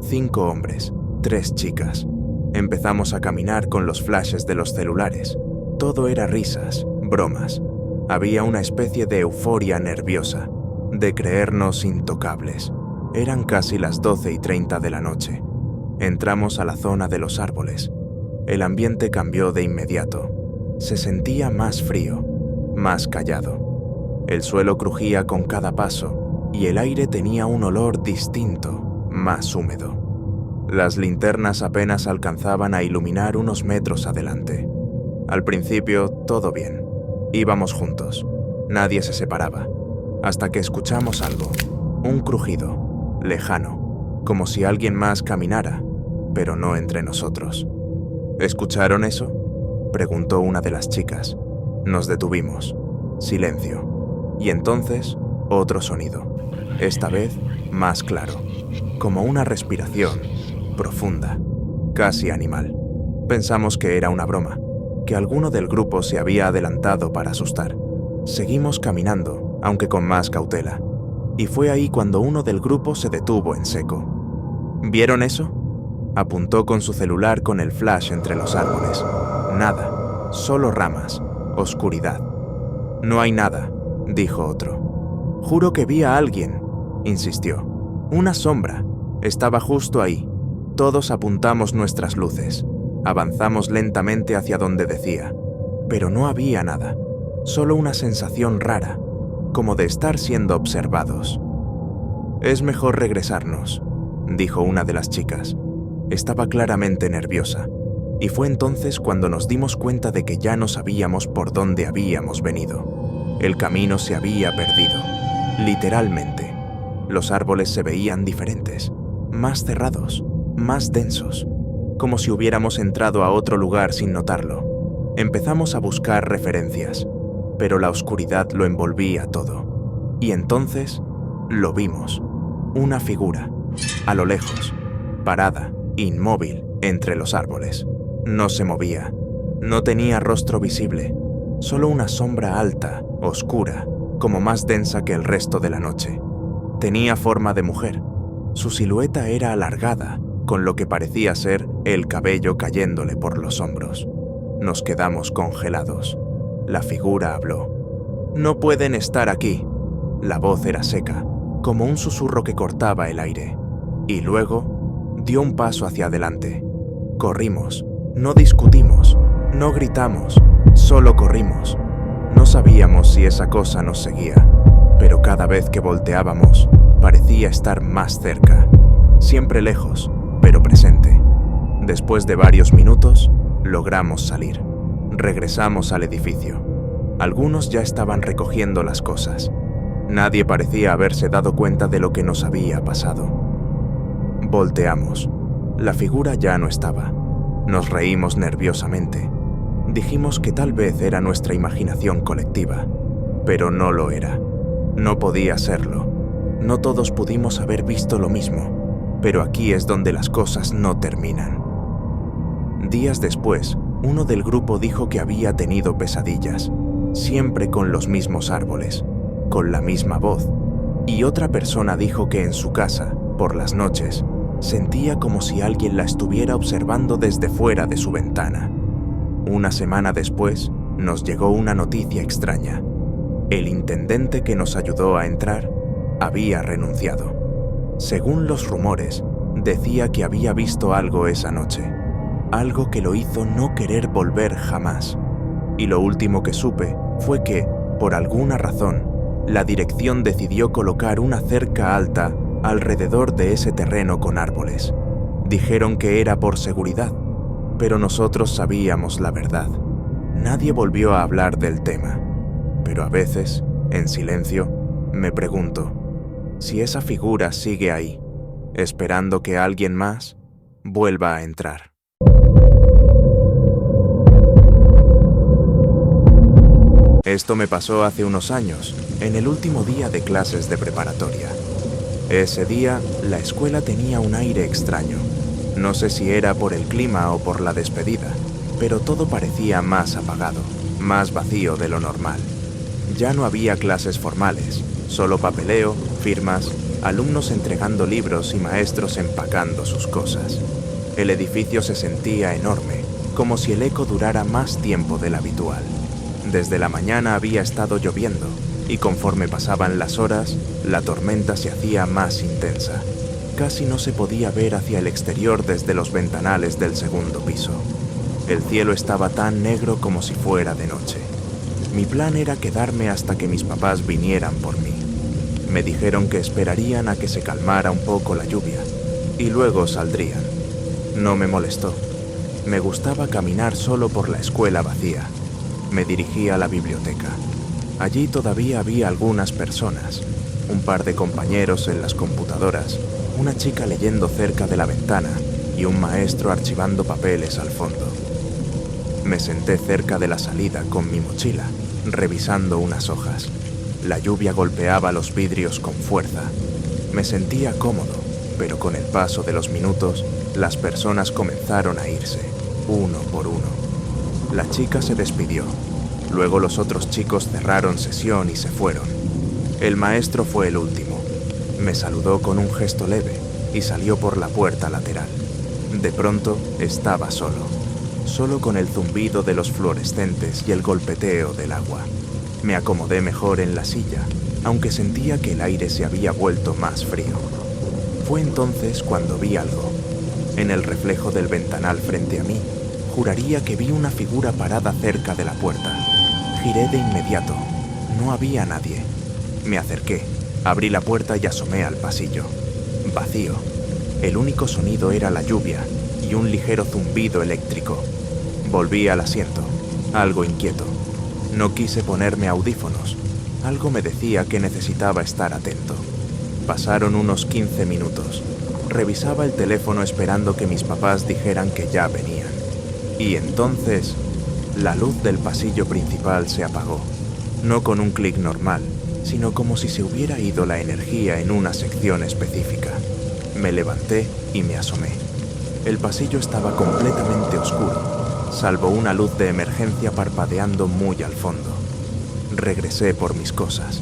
5 hombres, 3 chicas. Empezamos a caminar con los flashes de los celulares. Todo era risas, bromas. Había una especie de euforia nerviosa, de creernos intocables. Eran casi las 12:30 de la noche. Entramos a la zona de los árboles. El ambiente cambió de inmediato. Se sentía más frío, más callado. El suelo crujía con cada paso y el aire tenía un olor distinto, más húmedo. Las linternas apenas alcanzaban a iluminar unos metros adelante. Al principio, todo bien. Íbamos juntos. Nadie se separaba. Hasta que escuchamos algo. Un crujido, lejano, como si alguien más caminara, pero no entre nosotros. ¿Escucharon eso?, preguntó una de las chicas. Nos detuvimos. Silencio. Y entonces, otro sonido. Esta vez, más claro. Como una respiración, profunda, casi animal. Pensamos que era una broma, que alguno del grupo se había adelantado para asustar. Seguimos caminando, aunque con más cautela. Y fue ahí cuando uno del grupo se detuvo en seco. ¿Vieron eso?, apuntó con su celular con el flash entre los árboles. Nada, solo ramas, oscuridad. No hay nada, dijo otro. Juro que vi a alguien, insistió. Una sombra, estaba justo ahí. Todos apuntamos nuestras luces. Avanzamos lentamente hacia donde decía, pero no había nada, solo una sensación rara, como de estar siendo observados. Es mejor regresarnos, dijo una de las chicas. Estaba claramente nerviosa, y fue entonces cuando nos dimos cuenta de que ya no sabíamos por dónde habíamos venido. El camino se había perdido, literalmente. Los árboles se veían diferentes, más cerrados, más densos, como si hubiéramos entrado a otro lugar sin notarlo. Empezamos a buscar referencias, pero la oscuridad lo envolvía todo. Y entonces, lo vimos. Una figura, a lo lejos, parada, inmóvil, entre los árboles. No se movía. No tenía rostro visible, solo una sombra alta, oscura, como más densa que el resto de la noche. Tenía forma de mujer. Su silueta era alargada, con lo que parecía ser el cabello cayéndole por los hombros. Nos quedamos congelados. La figura habló. «No pueden estar aquí». La voz era seca, como un susurro que cortaba el aire. Y luego dio un paso hacia adelante. Corrimos, no discutimos, no gritamos, solo corrimos. No sabíamos si esa cosa nos seguía, pero cada vez que volteábamos, parecía estar más cerca. Siempre lejos, pero presente. Después de varios minutos, logramos salir. Regresamos al edificio. Algunos ya estaban recogiendo las cosas. Nadie parecía haberse dado cuenta de lo que nos había pasado. Volteamos. La figura ya no estaba. Nos reímos nerviosamente. Dijimos que tal vez era nuestra imaginación colectiva, pero no lo era. No podía serlo. No todos pudimos haber visto lo mismo, pero aquí es donde las cosas no terminan. Días después, uno del grupo dijo que había tenido pesadillas, siempre con los mismos árboles, con la misma voz, y otra persona dijo que en su casa, por las noches, sentía como si alguien la estuviera observando desde fuera de su ventana. Una semana después, nos llegó una noticia extraña. El intendente que nos ayudó a entrar había renunciado. Según los rumores, decía que había visto algo esa noche, algo que lo hizo no querer volver jamás. Y lo último que supe fue que, por alguna razón, la dirección decidió colocar una cerca alta alrededor de ese terreno con árboles. Dijeron que era por seguridad, pero nosotros sabíamos la verdad. Nadie volvió a hablar del tema, pero a veces, en silencio, me pregunto si esa figura sigue ahí, esperando que alguien más vuelva a entrar. Esto me pasó hace unos años, en el último día de clases de preparatoria. Ese día, la escuela tenía un aire extraño. No sé si era por el clima o por la despedida, pero todo parecía más apagado, más vacío de lo normal. Ya no había clases formales, solo papeleo, firmas, alumnos entregando libros y maestros empacando sus cosas. El edificio se sentía enorme, como si el eco durara más tiempo del habitual. Desde la mañana había estado lloviendo, y conforme pasaban las horas, la tormenta se hacía más intensa. Casi no se podía ver hacia el exterior desde los ventanales del segundo piso. El cielo estaba tan negro como si fuera de noche. Mi plan era quedarme hasta que mis papás vinieran por mí. Me dijeron que esperarían a que se calmara un poco la lluvia y luego saldrían. No me molestó. Me gustaba caminar solo por la escuela vacía. Me dirigí a la biblioteca. Allí todavía había algunas personas, un par de compañeros en las computadoras, una chica leyendo cerca de la ventana y un maestro archivando papeles al fondo. Me senté cerca de la salida con mi mochila, revisando unas hojas. La lluvia golpeaba los vidrios con fuerza. Me sentía cómodo, pero con el paso de los minutos, las personas comenzaron a irse, uno por uno. La chica se despidió. Luego los otros chicos cerraron sesión y se fueron. El maestro fue el último. Me saludó con un gesto leve y salió por la puerta lateral. De pronto estaba solo con el zumbido de los fluorescentes y el golpeteo del agua. Me acomodé mejor en la silla, aunque sentía que el aire se había vuelto más frío. Fue entonces cuando vi algo. En el reflejo del ventanal frente a mí, juraría que vi una figura parada cerca de la puerta. Giré de inmediato. No había nadie. Me acerqué, abrí la puerta y asomé al pasillo. Vacío. El único sonido era la lluvia y un ligero zumbido eléctrico. Volví al asiento, algo inquieto. No quise ponerme audífonos. Algo me decía que necesitaba estar atento. Pasaron unos 15 minutos. Revisaba el teléfono esperando que mis papás dijeran que ya venían. Y entonces, la luz del pasillo principal se apagó. No con un clic normal, sino como si se hubiera ido la energía en una sección específica. Me levanté y me asomé. El pasillo estaba completamente oscuro, salvo una luz de emergencia parpadeando muy al fondo. Regresé por mis cosas.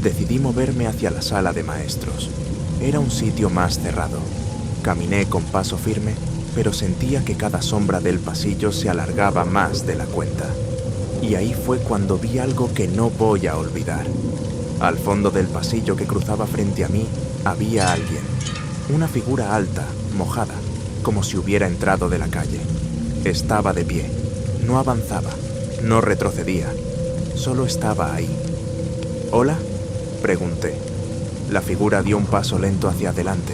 Decidí moverme hacia la sala de maestros. Era un sitio más cerrado. Caminé con paso firme, pero sentía que cada sombra del pasillo se alargaba más de la cuenta. Y ahí fue cuando vi algo que no voy a olvidar. Al fondo del pasillo que cruzaba frente a mí, había alguien. Una figura alta, mojada, como si hubiera entrado de la calle. Estaba de pie. No avanzaba, no retrocedía. Solo estaba ahí. ¿Hola?, pregunté. La figura dio un paso lento hacia adelante.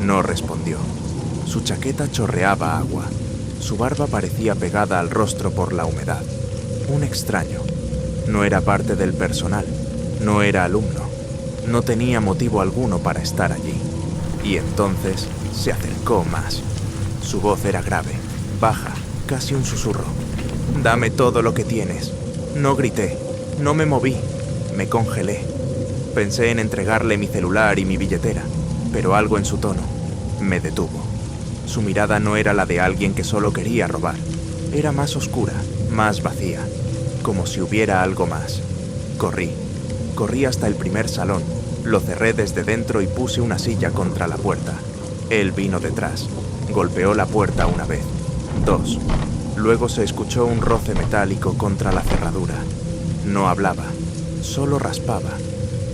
No respondió. Su chaqueta chorreaba agua. Su barba parecía pegada al rostro por la humedad. Un extraño. No era parte del personal. No era alumno. No tenía motivo alguno para estar allí. Y entonces se acercó más. Su voz era grave, baja, casi un susurro. «Dame todo lo que tienes». No grité, no me moví, me congelé. Pensé en entregarle mi celular y mi billetera, pero algo en su tono me detuvo. Su mirada no era la de alguien que solo quería robar. Era más oscura, más vacía, como si hubiera algo más. Corrí hasta el primer salón, lo cerré desde dentro y puse una silla contra la puerta. Él vino detrás, golpeó la puerta una vez, 2. Luego se escuchó un roce metálico contra la cerradura. No hablaba, solo raspaba.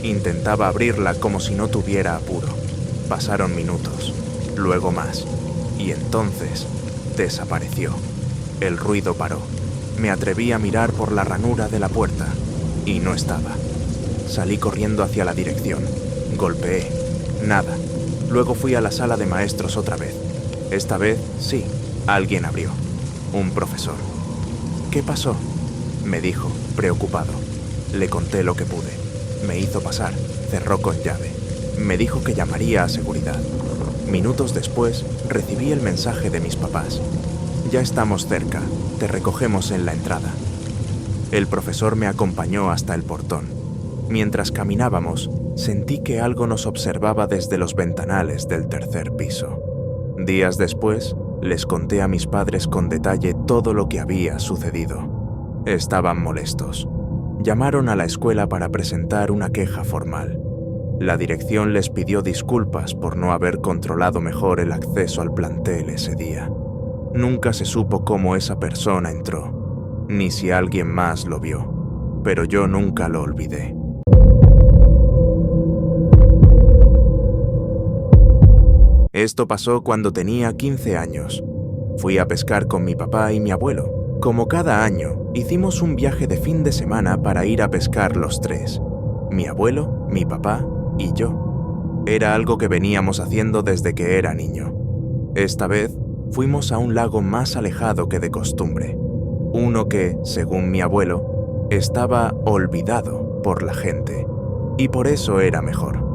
Intentaba abrirla como si no tuviera apuro. Pasaron minutos, luego más, y entonces desapareció. El ruido paró. Me atreví a mirar por la ranura de la puerta y no estaba. Salí corriendo hacia la dirección. Golpeé. Nada. Luego fui a la sala de maestros otra vez. Esta vez, sí, alguien abrió. Un profesor. «¿Qué pasó?», me dijo, preocupado. Le conté lo que pude. Me hizo pasar, cerró con llave. Me dijo que llamaría a seguridad. Minutos después, recibí el mensaje de mis papás. «Ya estamos cerca, te recogemos en la entrada». El profesor me acompañó hasta el portón. Mientras caminábamos, sentí que algo nos observaba desde los ventanales del tercer piso. Días después, les conté a mis padres con detalle todo lo que había sucedido. Estaban molestos. Llamaron a la escuela para presentar una queja formal. La dirección les pidió disculpas por no haber controlado mejor el acceso al plantel ese día. Nunca se supo cómo esa persona entró, ni si alguien más lo vio, pero yo nunca lo olvidé. Esto pasó cuando tenía 15 años. Fui a pescar con mi papá y mi abuelo. Como cada año, hicimos un viaje de fin de semana para ir a pescar los tres. Mi abuelo, mi papá y yo. Era algo que veníamos haciendo desde que era niño. Esta vez fuimos a un lago más alejado que de costumbre, uno que, según mi abuelo, estaba olvidado por la gente, y por eso era mejor.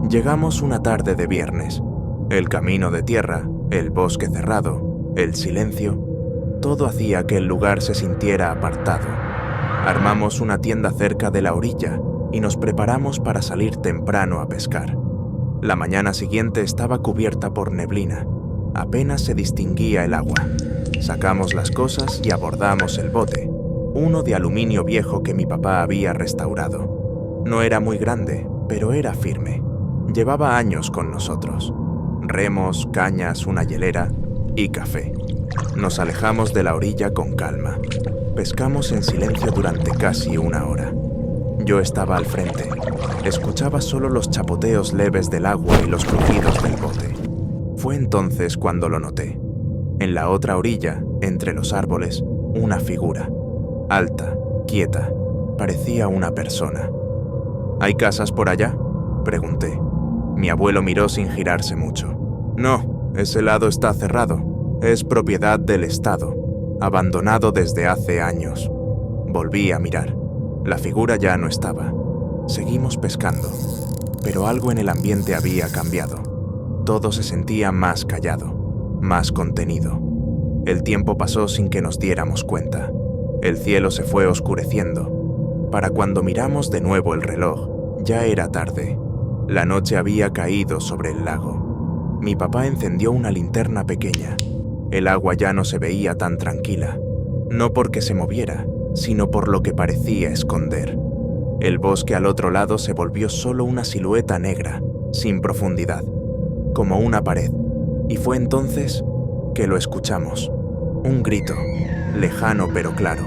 Llegamos una tarde de viernes. El camino de tierra, el bosque cerrado, el silencio, todo hacía que el lugar se sintiera apartado. Armamos una tienda cerca de la orilla y nos preparamos para salir temprano a pescar. La mañana siguiente estaba cubierta por neblina. Apenas se distinguía el agua. Sacamos las cosas y abordamos el bote, uno de aluminio viejo que mi papá había restaurado. No era muy grande, pero era firme. Llevaba años con nosotros. Remos, cañas, una hielera y café. Nos alejamos de la orilla con calma. Pescamos en silencio durante casi una hora. Yo estaba al frente. Escuchaba solo los chapoteos leves del agua y los crujidos del bote. Fue entonces cuando lo noté. En la otra orilla, entre los árboles, una figura. Alta, quieta, parecía una persona. ¿Hay casas por allá?, pregunté. Mi abuelo miró sin girarse mucho. No, ese lado está cerrado. Es propiedad del Estado, abandonado desde hace años. Volví a mirar. La figura ya no estaba. Seguimos pescando, pero algo en el ambiente había cambiado. Todo se sentía más callado, más contenido. El tiempo pasó sin que nos diéramos cuenta. El cielo se fue oscureciendo. Para cuando miramos de nuevo el reloj, ya era tarde. La noche había caído sobre el lago. Mi papá encendió una linterna pequeña. El agua ya no se veía tan tranquila, no porque se moviera, sino por lo que parecía esconder. El bosque al otro lado se volvió solo una silueta negra, sin profundidad, como una pared, y fue entonces que lo escuchamos. Un grito, lejano pero claro,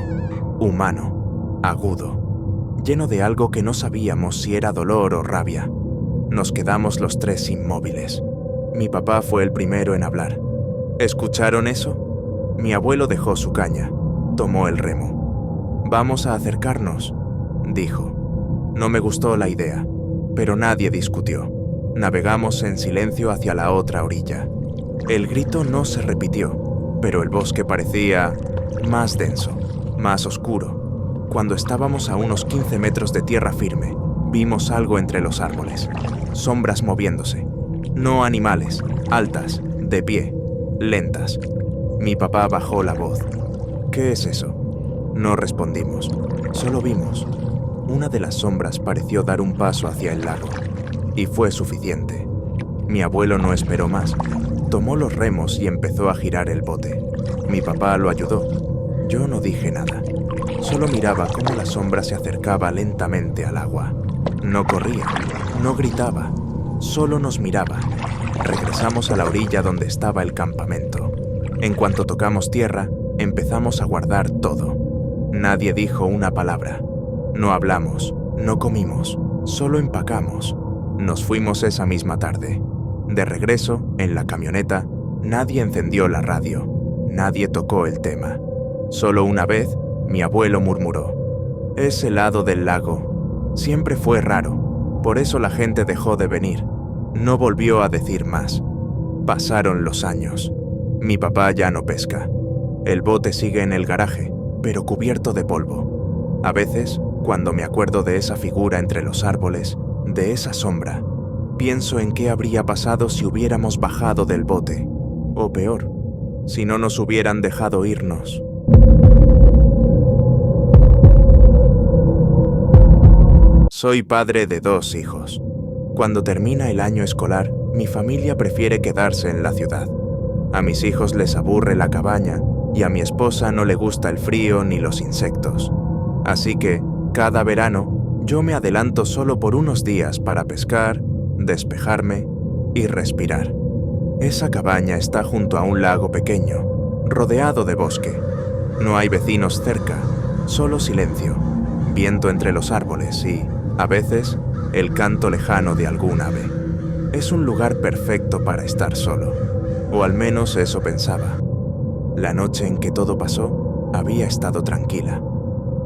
humano, agudo, lleno de algo que no sabíamos si era dolor o rabia. Nos quedamos los tres inmóviles. Mi papá fue el primero en hablar. ¿Escucharon eso? Mi abuelo dejó su caña, tomó el remo. «Vamos a acercarnos», dijo. No me gustó la idea, pero nadie discutió. Navegamos en silencio hacia la otra orilla. El grito no se repitió, pero el bosque parecía más denso, más oscuro. Cuando estábamos a unos 15 metros de tierra firme, vimos algo entre los árboles. Sombras moviéndose. No animales, altas, de pie, lentas. Mi papá bajó la voz. «¿Qué es eso?». No respondimos, solo vimos. Una de las sombras pareció dar un paso hacia el lago, y fue suficiente. Mi abuelo no esperó más. Tomó los remos y empezó a girar el bote. Mi papá lo ayudó. Yo no dije nada. Solo miraba cómo la sombra se acercaba lentamente al agua. No corría, no gritaba, solo nos miraba. Regresamos a la orilla donde estaba el campamento. En cuanto tocamos tierra, empezamos a guardar todo. Nadie dijo una palabra. No hablamos, no comimos, solo empacamos. Nos fuimos esa misma tarde. De regreso, en la camioneta, nadie encendió la radio, nadie tocó el tema. Solo una vez, mi abuelo murmuró: «Ese lado del lago siempre fue raro, por eso la gente dejó de venir». No volvió a decir más. Pasaron los años. Mi papá ya no pesca. El bote sigue en el garaje, pero cubierto de polvo. A veces, cuando me acuerdo de esa figura entre los árboles, de esa sombra, pienso en qué habría pasado si hubiéramos bajado del bote, o peor, si no nos hubieran dejado irnos. Soy padre de 2 hijos. Cuando termina el año escolar, mi familia prefiere quedarse en la ciudad. A mis hijos les aburre la cabaña y a mi esposa no le gusta el frío ni los insectos. Así que, cada verano, yo me adelanto solo por unos días para pescar, despejarme y respirar. Esa cabaña está junto a un lago pequeño, rodeado de bosque. No hay vecinos cerca, solo silencio, viento entre los árboles y, a veces, el canto lejano de algún ave. Es un lugar perfecto para estar solo, o al menos eso pensaba. La noche en que todo pasó, había estado tranquila.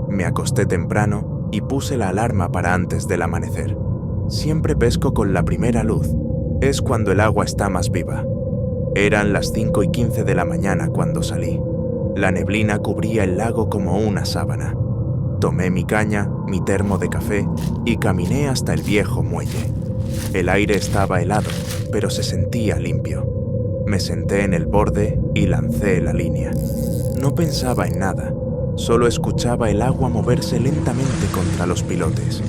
Me acosté temprano y puse la alarma para antes del amanecer. Siempre pesco con la primera luz. Es cuando el agua está más viva. Eran las 5:15 de la mañana cuando salí. La neblina cubría el lago como una sábana. Tomé mi caña, mi termo de café y caminé hasta el viejo muelle. El aire estaba helado, pero se sentía limpio. Me senté en el borde y lancé la línea. No pensaba en nada, solo escuchaba el agua moverse lentamente contra los pilotes.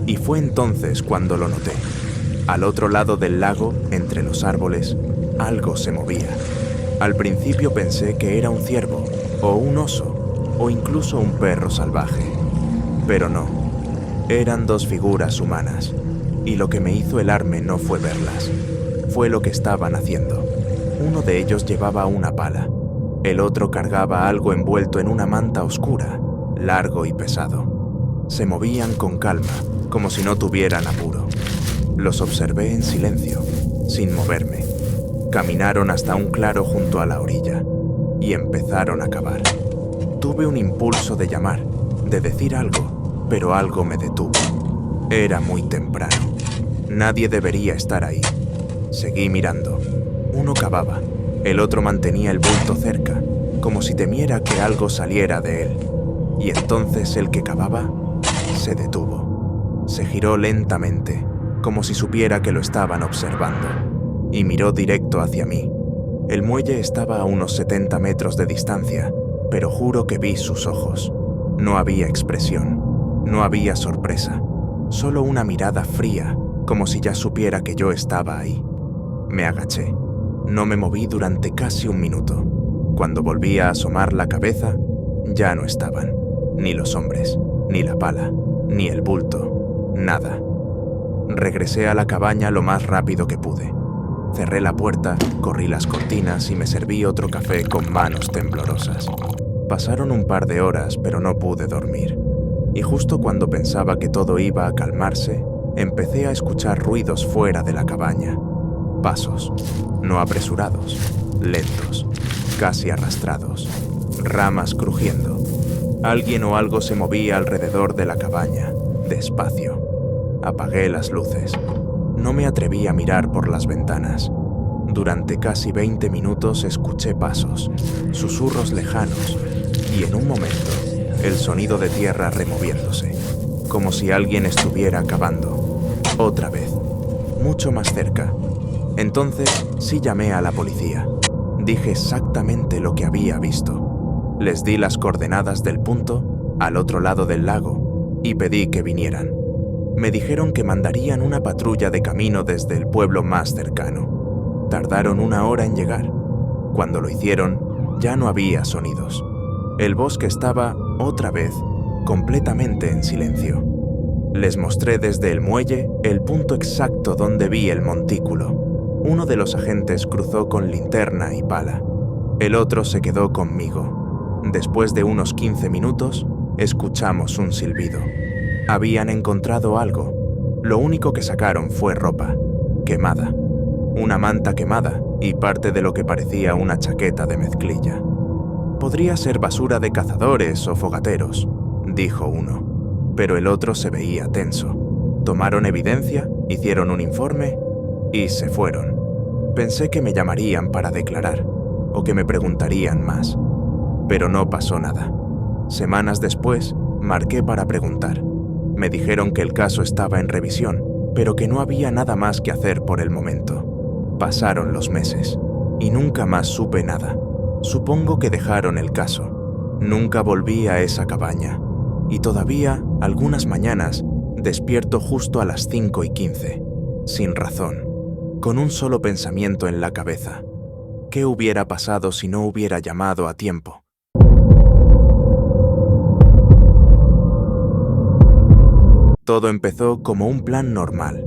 Y fue entonces cuando lo noté. Al otro lado del lago, entre los árboles, algo se movía. Al principio pensé que era un ciervo, o un oso, o incluso un perro salvaje. Pero no, eran dos figuras humanas, y lo que me hizo helarme no fue verlas, fue lo que estaban haciendo. Uno de ellos llevaba una pala, el otro cargaba algo envuelto en una manta oscura, largo y pesado. Se movían con calma, como si no tuvieran apuro. Los observé en silencio, sin moverme. Caminaron hasta un claro junto a la orilla y empezaron a cavar. Tuve un impulso de llamar, de decir algo, pero algo me detuvo. Era muy temprano. Nadie debería estar ahí. Seguí mirando. Uno cavaba, el otro mantenía el bulto cerca, como si temiera que algo saliera de él. Y entonces el que cavaba se detuvo. Se giró lentamente, como si supiera que lo estaban observando, y miró directo hacia mí. El muelle estaba a unos 70 metros de distancia, pero juro que vi sus ojos. No había expresión, no había sorpresa, solo una mirada fría, como si ya supiera que yo estaba ahí. Me agaché. No me moví durante casi un minuto. Cuando volví a asomar la cabeza, ya no estaban. Ni los hombres, ni la pala, ni el bulto, nada. Regresé a la cabaña lo más rápido que pude. Cerré la puerta, corrí las cortinas y me serví otro café con manos temblorosas. Pasaron un par de horas, pero no pude dormir. Y justo cuando pensaba que todo iba a calmarse, empecé a escuchar ruidos fuera de la cabaña. Pasos, no apresurados, lentos, casi arrastrados, ramas crujiendo. Alguien o algo se movía alrededor de la cabaña, despacio. Apagué las luces. No me atreví a mirar por las ventanas. Durante casi 20 minutos escuché pasos, susurros lejanos, y en un momento, el sonido de tierra removiéndose, como si alguien estuviera cavando. Otra vez, mucho más cerca. Entonces sí llamé a la policía. Dije exactamente lo que había visto. Les di las coordenadas del punto, al otro lado del lago, y pedí que vinieran. Me dijeron que mandarían una patrulla de camino desde el pueblo más cercano. Tardaron 1 hora en llegar. Cuando lo hicieron, ya no había sonidos. El bosque estaba, otra vez, completamente en silencio. Les mostré desde el muelle el punto exacto donde vi el montículo. Uno de los agentes cruzó con linterna y pala. El otro se quedó conmigo. Después de unos 15 minutos, escuchamos un silbido. Habían encontrado algo. Lo único que sacaron fue ropa, quemada. Una manta quemada y parte de lo que parecía una chaqueta de mezclilla. Podría ser basura de cazadores o fogateros, dijo uno, pero el otro se veía tenso. Tomaron evidencia, hicieron un informe y se fueron. Pensé que me llamarían para declarar, o que me preguntarían más, pero no pasó nada. Semanas después, marqué para preguntar. Me dijeron que el caso estaba en revisión, pero que no había nada más que hacer por el momento. Pasaron los meses, y nunca más supe nada. Supongo que dejaron el caso. Nunca volví a esa cabaña, y todavía, algunas mañanas, despierto justo a las 5:15, sin razón, con un solo pensamiento en la cabeza. ¿Qué hubiera pasado si no hubiera llamado a tiempo? Todo empezó como un plan normal.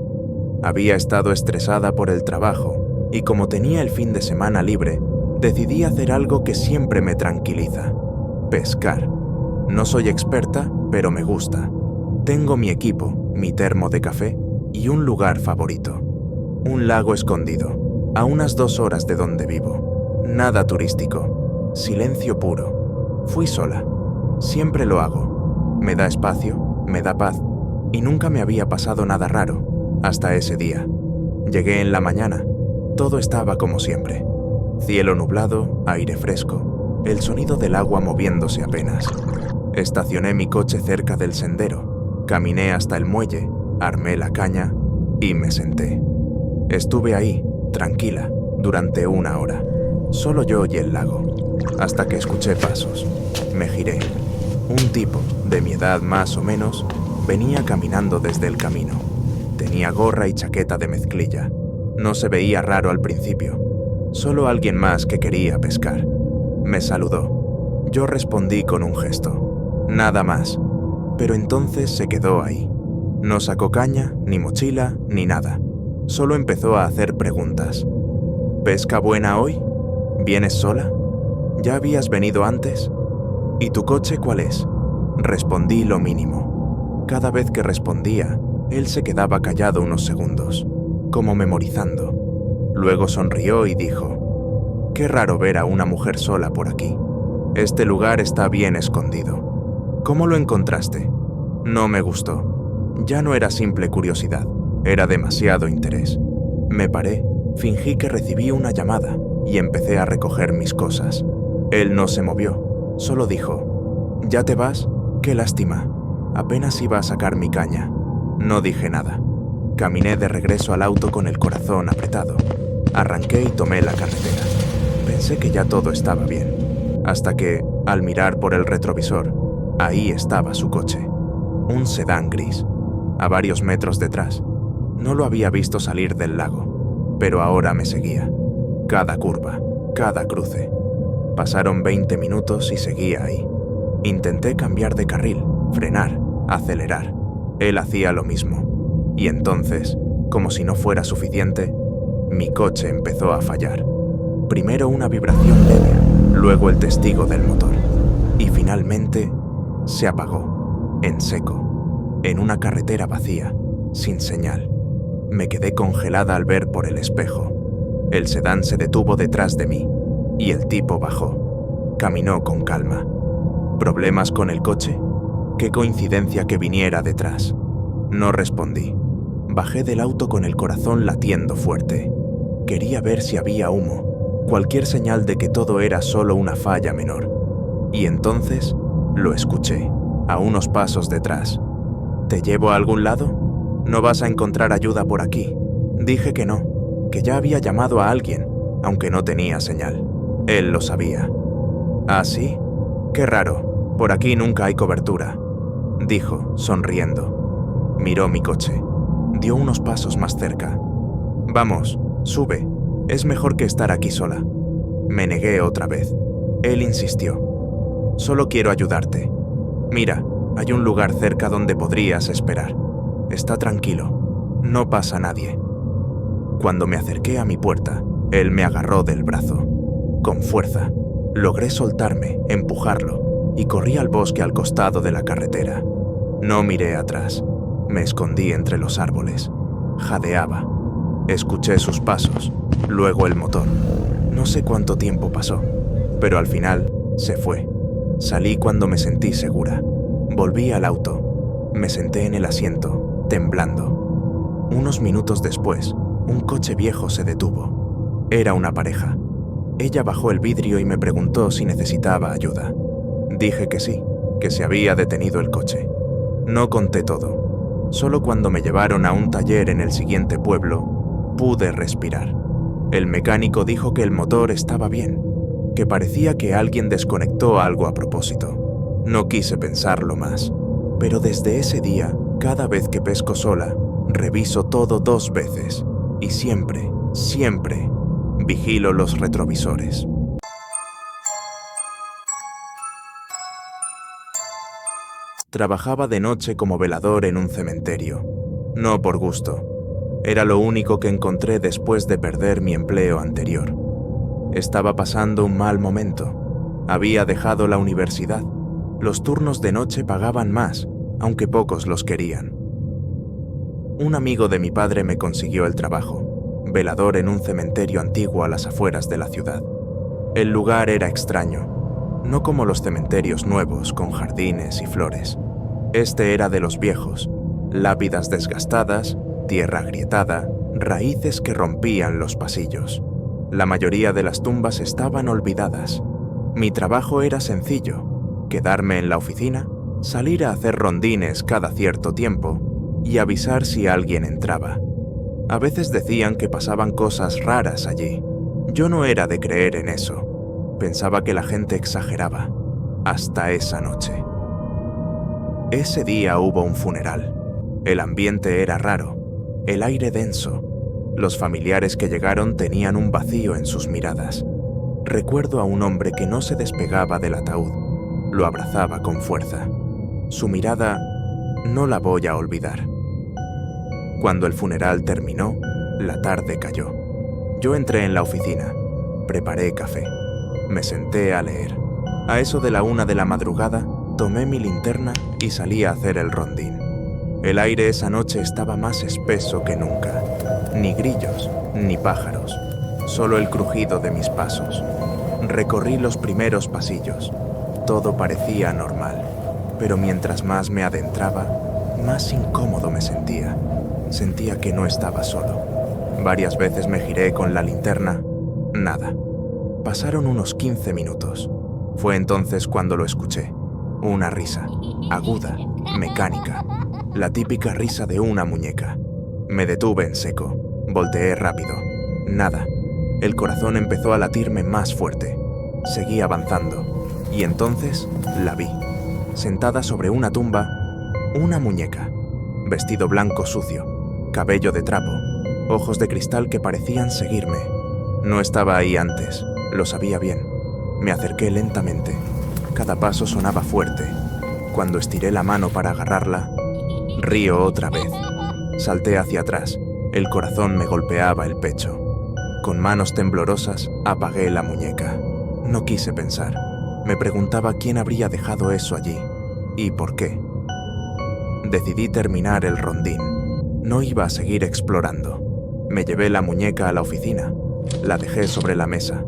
Había estado estresada por el trabajo y como tenía el fin de semana libre, decidí hacer algo que siempre me tranquiliza: pescar. No soy experta, pero me gusta. Tengo mi equipo, mi termo de café y un lugar favorito. Un lago escondido, a unas 2 horas de donde vivo. Nada turístico, silencio puro. Fui sola. Siempre lo hago. Me da espacio, me da paz. Y nunca me había pasado nada raro, hasta ese día. Llegué en la mañana. Todo estaba como siempre. Cielo nublado, aire fresco, el sonido del agua moviéndose apenas. Estacioné mi coche cerca del sendero, caminé hasta el muelle, armé la caña y me senté. Estuve ahí, tranquila, durante 1 hora, solo yo y el lago, hasta que escuché pasos. Me giré. Un tipo, de mi edad más o menos, venía caminando desde el camino. Tenía gorra y chaqueta de mezclilla. No se veía raro al principio, solo alguien más que quería pescar. Me saludó. Yo respondí con un gesto. Nada más. Pero entonces se quedó ahí. No sacó caña, ni mochila, ni nada. Solo empezó a hacer preguntas. ¿Pesca buena hoy? ¿Vienes sola? ¿Ya habías venido antes? ¿Y tu coche cuál es? Respondí lo mínimo. Cada vez que respondía, él se quedaba callado unos segundos, como memorizando. Luego sonrió y dijo: «Qué raro ver a una mujer sola por aquí. Este lugar está bien escondido. ¿Cómo lo encontraste?» No me gustó. Ya no era simple curiosidad, era demasiado interés. Me paré, fingí que recibí una llamada y empecé a recoger mis cosas. Él no se movió, solo dijo: «¿Ya te vas? Qué lástima. Apenas iba a sacar mi caña». No dije nada. Caminé de regreso al auto con el corazón apretado. Arranqué y tomé la carretera. Pensé que ya todo estaba bien, hasta que, al mirar por el retrovisor, ahí estaba su coche. Un sedán gris, a varios metros detrás. No lo había visto salir del lago, pero ahora me seguía. Cada curva, cada cruce. Pasaron 20 minutos y seguía ahí. Intenté cambiar de carril, frenar, acelerar. Él hacía lo mismo. Y entonces, como si no fuera suficiente, mi coche empezó a fallar. Primero una vibración leve, luego el testigo del motor. Y finalmente, se apagó, en seco, en una carretera vacía, sin señal. Me quedé congelada al ver por el espejo. El sedán se detuvo detrás de mí, y el tipo bajó. Caminó con calma. ¿Problemas con el coche? Qué coincidencia que viniera detrás. No respondí. Bajé del auto con el corazón latiendo fuerte. Quería ver si había humo, cualquier señal de que todo era solo una falla menor. Y entonces lo escuché, a unos pasos detrás. ¿Te llevo a algún lado? ¿No vas a encontrar ayuda por aquí? Dije que no, que ya había llamado a alguien, aunque no tenía señal. Él lo sabía. ¿Ah, sí? Qué raro, por aquí nunca hay cobertura, dijo, sonriendo. Miró mi coche. Dio unos pasos más cerca. Vamos, sube, es mejor que estar aquí sola. Me negué otra vez. Él insistió. Solo quiero ayudarte. Mira, hay un lugar cerca donde podrías esperar. Está tranquilo, no pasa nadie. Cuando me acerqué a mi puerta, él me agarró del brazo. Con fuerza, logré soltarme, empujarlo, y corrí al bosque al costado de la carretera. No miré atrás. Me escondí entre los árboles. Jadeaba. Escuché sus pasos, luego el motor. No sé cuánto tiempo pasó, pero al final se fue. Salí cuando me sentí segura. Volví al auto. Me senté en el asiento, temblando. Unos minutos después, un coche viejo se detuvo. Era una pareja. Ella bajó el vidrio y me preguntó si necesitaba ayuda. Dije que sí, que se había detenido el coche. No conté todo. Solo cuando me llevaron a un taller en el siguiente pueblo, pude respirar. El mecánico dijo que el motor estaba bien, que parecía que alguien desconectó algo a propósito. No quise pensarlo más, pero desde ese día, cada vez que pesco sola, reviso todo 2 veces y siempre, siempre, vigilo los retrovisores. Trabajaba de noche como velador en un cementerio. No por gusto. Era lo único que encontré después de perder mi empleo anterior. Estaba pasando un mal momento. Había dejado la universidad. Los turnos de noche pagaban más, aunque pocos los querían. Un amigo de mi padre me consiguió el trabajo, velador en un cementerio antiguo a las afueras de la ciudad. El lugar era extraño, no como los cementerios nuevos con jardines y flores. Este era de los viejos, lápidas desgastadas, tierra agrietada, raíces que rompían los pasillos. La mayoría de las tumbas estaban olvidadas. Mi trabajo era sencillo: quedarme en la oficina, salir a hacer rondines cada cierto tiempo y avisar si alguien entraba. A veces decían que pasaban cosas raras allí. Yo no era de creer en eso. Pensaba que la gente exageraba. Hasta esa noche. Ese día hubo un funeral. El ambiente era raro, el aire denso. Los familiares que llegaron tenían un vacío en sus miradas. Recuerdo a un hombre que no se despegaba del ataúd. Lo abrazaba con fuerza. Su mirada no la voy a olvidar. Cuando el funeral terminó, la tarde cayó. Yo entré en la oficina, preparé café, me senté a leer. A eso de la 1 de la madrugada, tomé mi linterna y salí a hacer el rondín. El aire esa noche estaba más espeso que nunca. Ni grillos, ni pájaros, solo el crujido de mis pasos. Recorrí los primeros pasillos. Todo parecía normal, pero mientras más me adentraba, más incómodo me sentía. Sentía que no estaba solo. Varias veces me giré con la linterna. Nada. Pasaron unos 15 minutos. Fue entonces cuando lo escuché. Una risa, aguda, mecánica. La típica risa de una muñeca. Me detuve en seco. Volteé rápido. Nada. El corazón empezó a latirme más fuerte. Seguí avanzando. Y entonces la vi. Sentada sobre una tumba, una muñeca. Vestido blanco sucio, cabello de trapo, ojos de cristal que parecían seguirme. No estaba ahí antes, lo sabía bien. Me acerqué lentamente. Cada paso sonaba fuerte. Cuando estiré la mano para agarrarla, río otra vez. Salté hacia atrás. El corazón me golpeaba el pecho. Con manos temblorosas, apagué la muñeca. No quise pensar. Me preguntaba quién habría dejado eso allí y por qué. Decidí terminar el rondín. No iba a seguir explorando. Me llevé la muñeca a la oficina. La dejé sobre la mesa.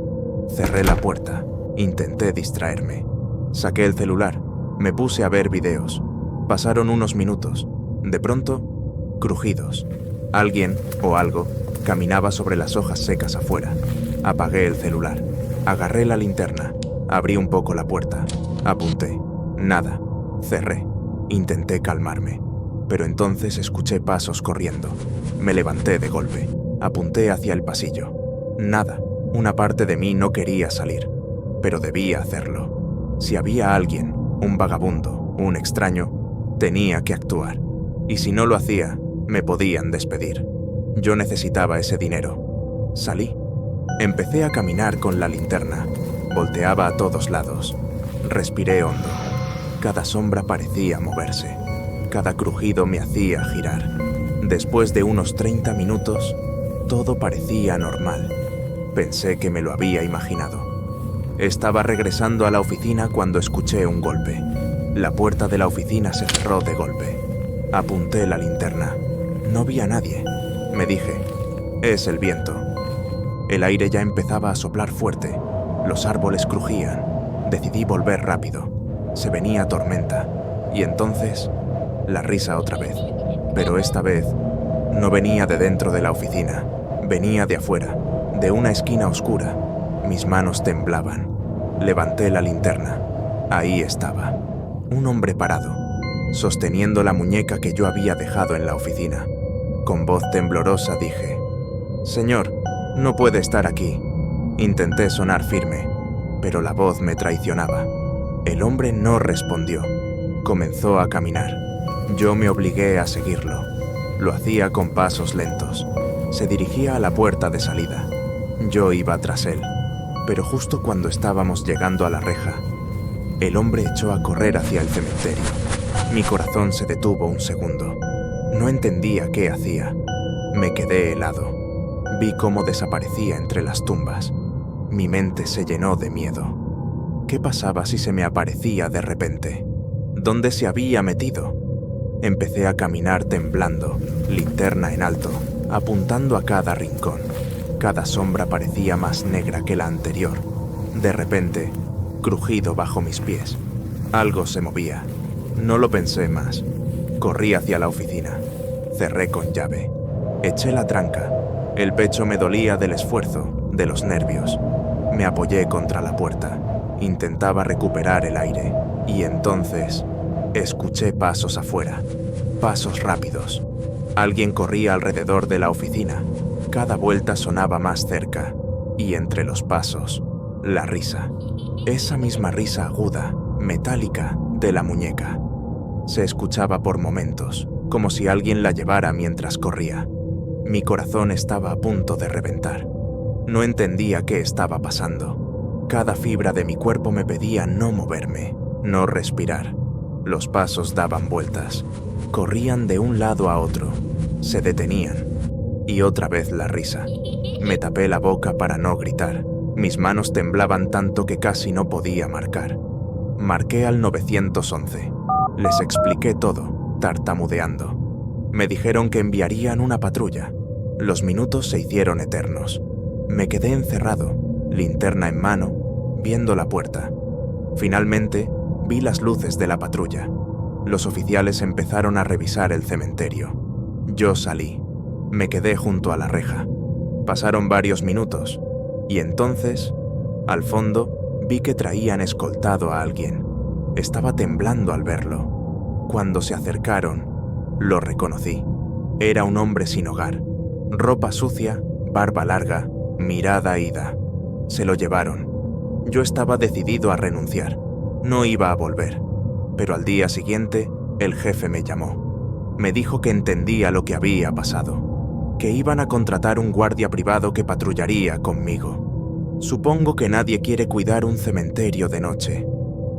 Cerré la puerta. Intenté distraerme. Saqué el celular. Me puse a ver videos. Pasaron unos minutos. De pronto, crujidos. Alguien o algo caminaba sobre las hojas secas afuera. Apagué el celular. Agarré la linterna. Abrí un poco la puerta. Apunté. Nada. Cerré. Intenté calmarme. Pero entonces escuché pasos corriendo. Me levanté de golpe. Apunté hacia el pasillo. Nada. Una parte de mí no quería salir. Pero debía hacerlo. Si había alguien, un vagabundo, un extraño, tenía que actuar. Y si no lo hacía, me podían despedir. Yo necesitaba ese dinero. Salí. Empecé a caminar con la linterna. Volteaba a todos lados. Respiré hondo. Cada sombra parecía moverse. Cada crujido me hacía girar. Después de unos 30 minutos, todo parecía normal. Pensé que me lo había imaginado. Estaba regresando a la oficina cuando escuché un golpe. La puerta de la oficina se cerró de golpe. Apunté la linterna. No vi a nadie. Me dije, es el viento. El aire ya empezaba a soplar fuerte. Los árboles crujían. Decidí volver rápido. Se venía tormenta. Y entonces, la risa otra vez. Pero esta vez, no venía de dentro de la oficina. Venía de afuera, de una esquina oscura. Mis manos temblaban. Levanté la linterna. Ahí estaba. Un hombre parado, sosteniendo la muñeca que yo había dejado en la oficina. Con voz temblorosa dije, «Señor, no puede estar aquí». Intenté sonar firme, pero la voz me traicionaba. El hombre no respondió. Comenzó a caminar. Yo me obligué a seguirlo. Lo hacía con pasos lentos. Se dirigía a la puerta de salida. Yo iba tras él, pero justo cuando estábamos llegando a la reja, el hombre echó a correr hacia el cementerio. Mi corazón se detuvo un segundo. No entendía qué hacía. Me quedé helado. Vi cómo desaparecía entre las tumbas. Mi mente se llenó de miedo. ¿Qué pasaba si se me aparecía de repente? ¿Dónde se había metido? Empecé a caminar temblando, linterna en alto, apuntando a cada rincón. Cada sombra parecía más negra que la anterior. De repente, crujido bajo mis pies. Algo se movía. No lo pensé más. Corrí hacia la oficina. Cerré con llave. Eché la tranca. El pecho me dolía del esfuerzo, de los nervios. Me apoyé contra la puerta. Intentaba recuperar el aire. Y entonces escuché pasos afuera. Pasos rápidos. Alguien corría alrededor de la oficina. Cada vuelta sonaba más cerca. Y entre los pasos, la risa. Esa misma risa aguda, metálica, de la muñeca. Se escuchaba por momentos, como si alguien la llevara mientras corría. Mi corazón estaba a punto de reventar. No entendía qué estaba pasando. Cada fibra de mi cuerpo me pedía no moverme, no respirar. Los pasos daban vueltas. Corrían de un lado a otro. Se detenían. Y otra vez la risa. Me tapé la boca para no gritar. Mis manos temblaban tanto que casi no podía marcar. Marqué al 911. Les expliqué todo, tartamudeando. Me dijeron que enviarían una patrulla. Los minutos se hicieron eternos. Me quedé encerrado, linterna en mano, viendo la puerta. Finalmente, vi las luces de la patrulla. Los oficiales empezaron a revisar el cementerio. Yo salí. Me quedé junto a la reja. Pasaron varios minutos, y entonces, al fondo, vi que traían escoltado a alguien. Estaba temblando al verlo. Cuando se acercaron, lo reconocí. Era un hombre sin hogar. Ropa sucia, barba larga, mirada ida. Se lo llevaron. Yo estaba decidido a renunciar. No iba a volver. Pero al día siguiente, el jefe me llamó. Me dijo que entendía lo que había pasado, que iban a contratar un guardia privado que patrullaría conmigo. Supongo que nadie quiere cuidar un cementerio de noche.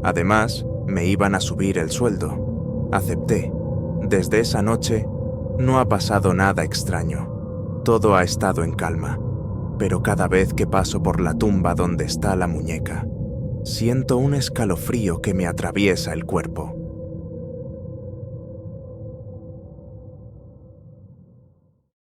Además, me iban a subir el sueldo. Acepté. Desde esa noche, no ha pasado nada extraño. Todo ha estado en calma. Pero cada vez que paso por la tumba donde está la muñeca, siento un escalofrío que me atraviesa el cuerpo.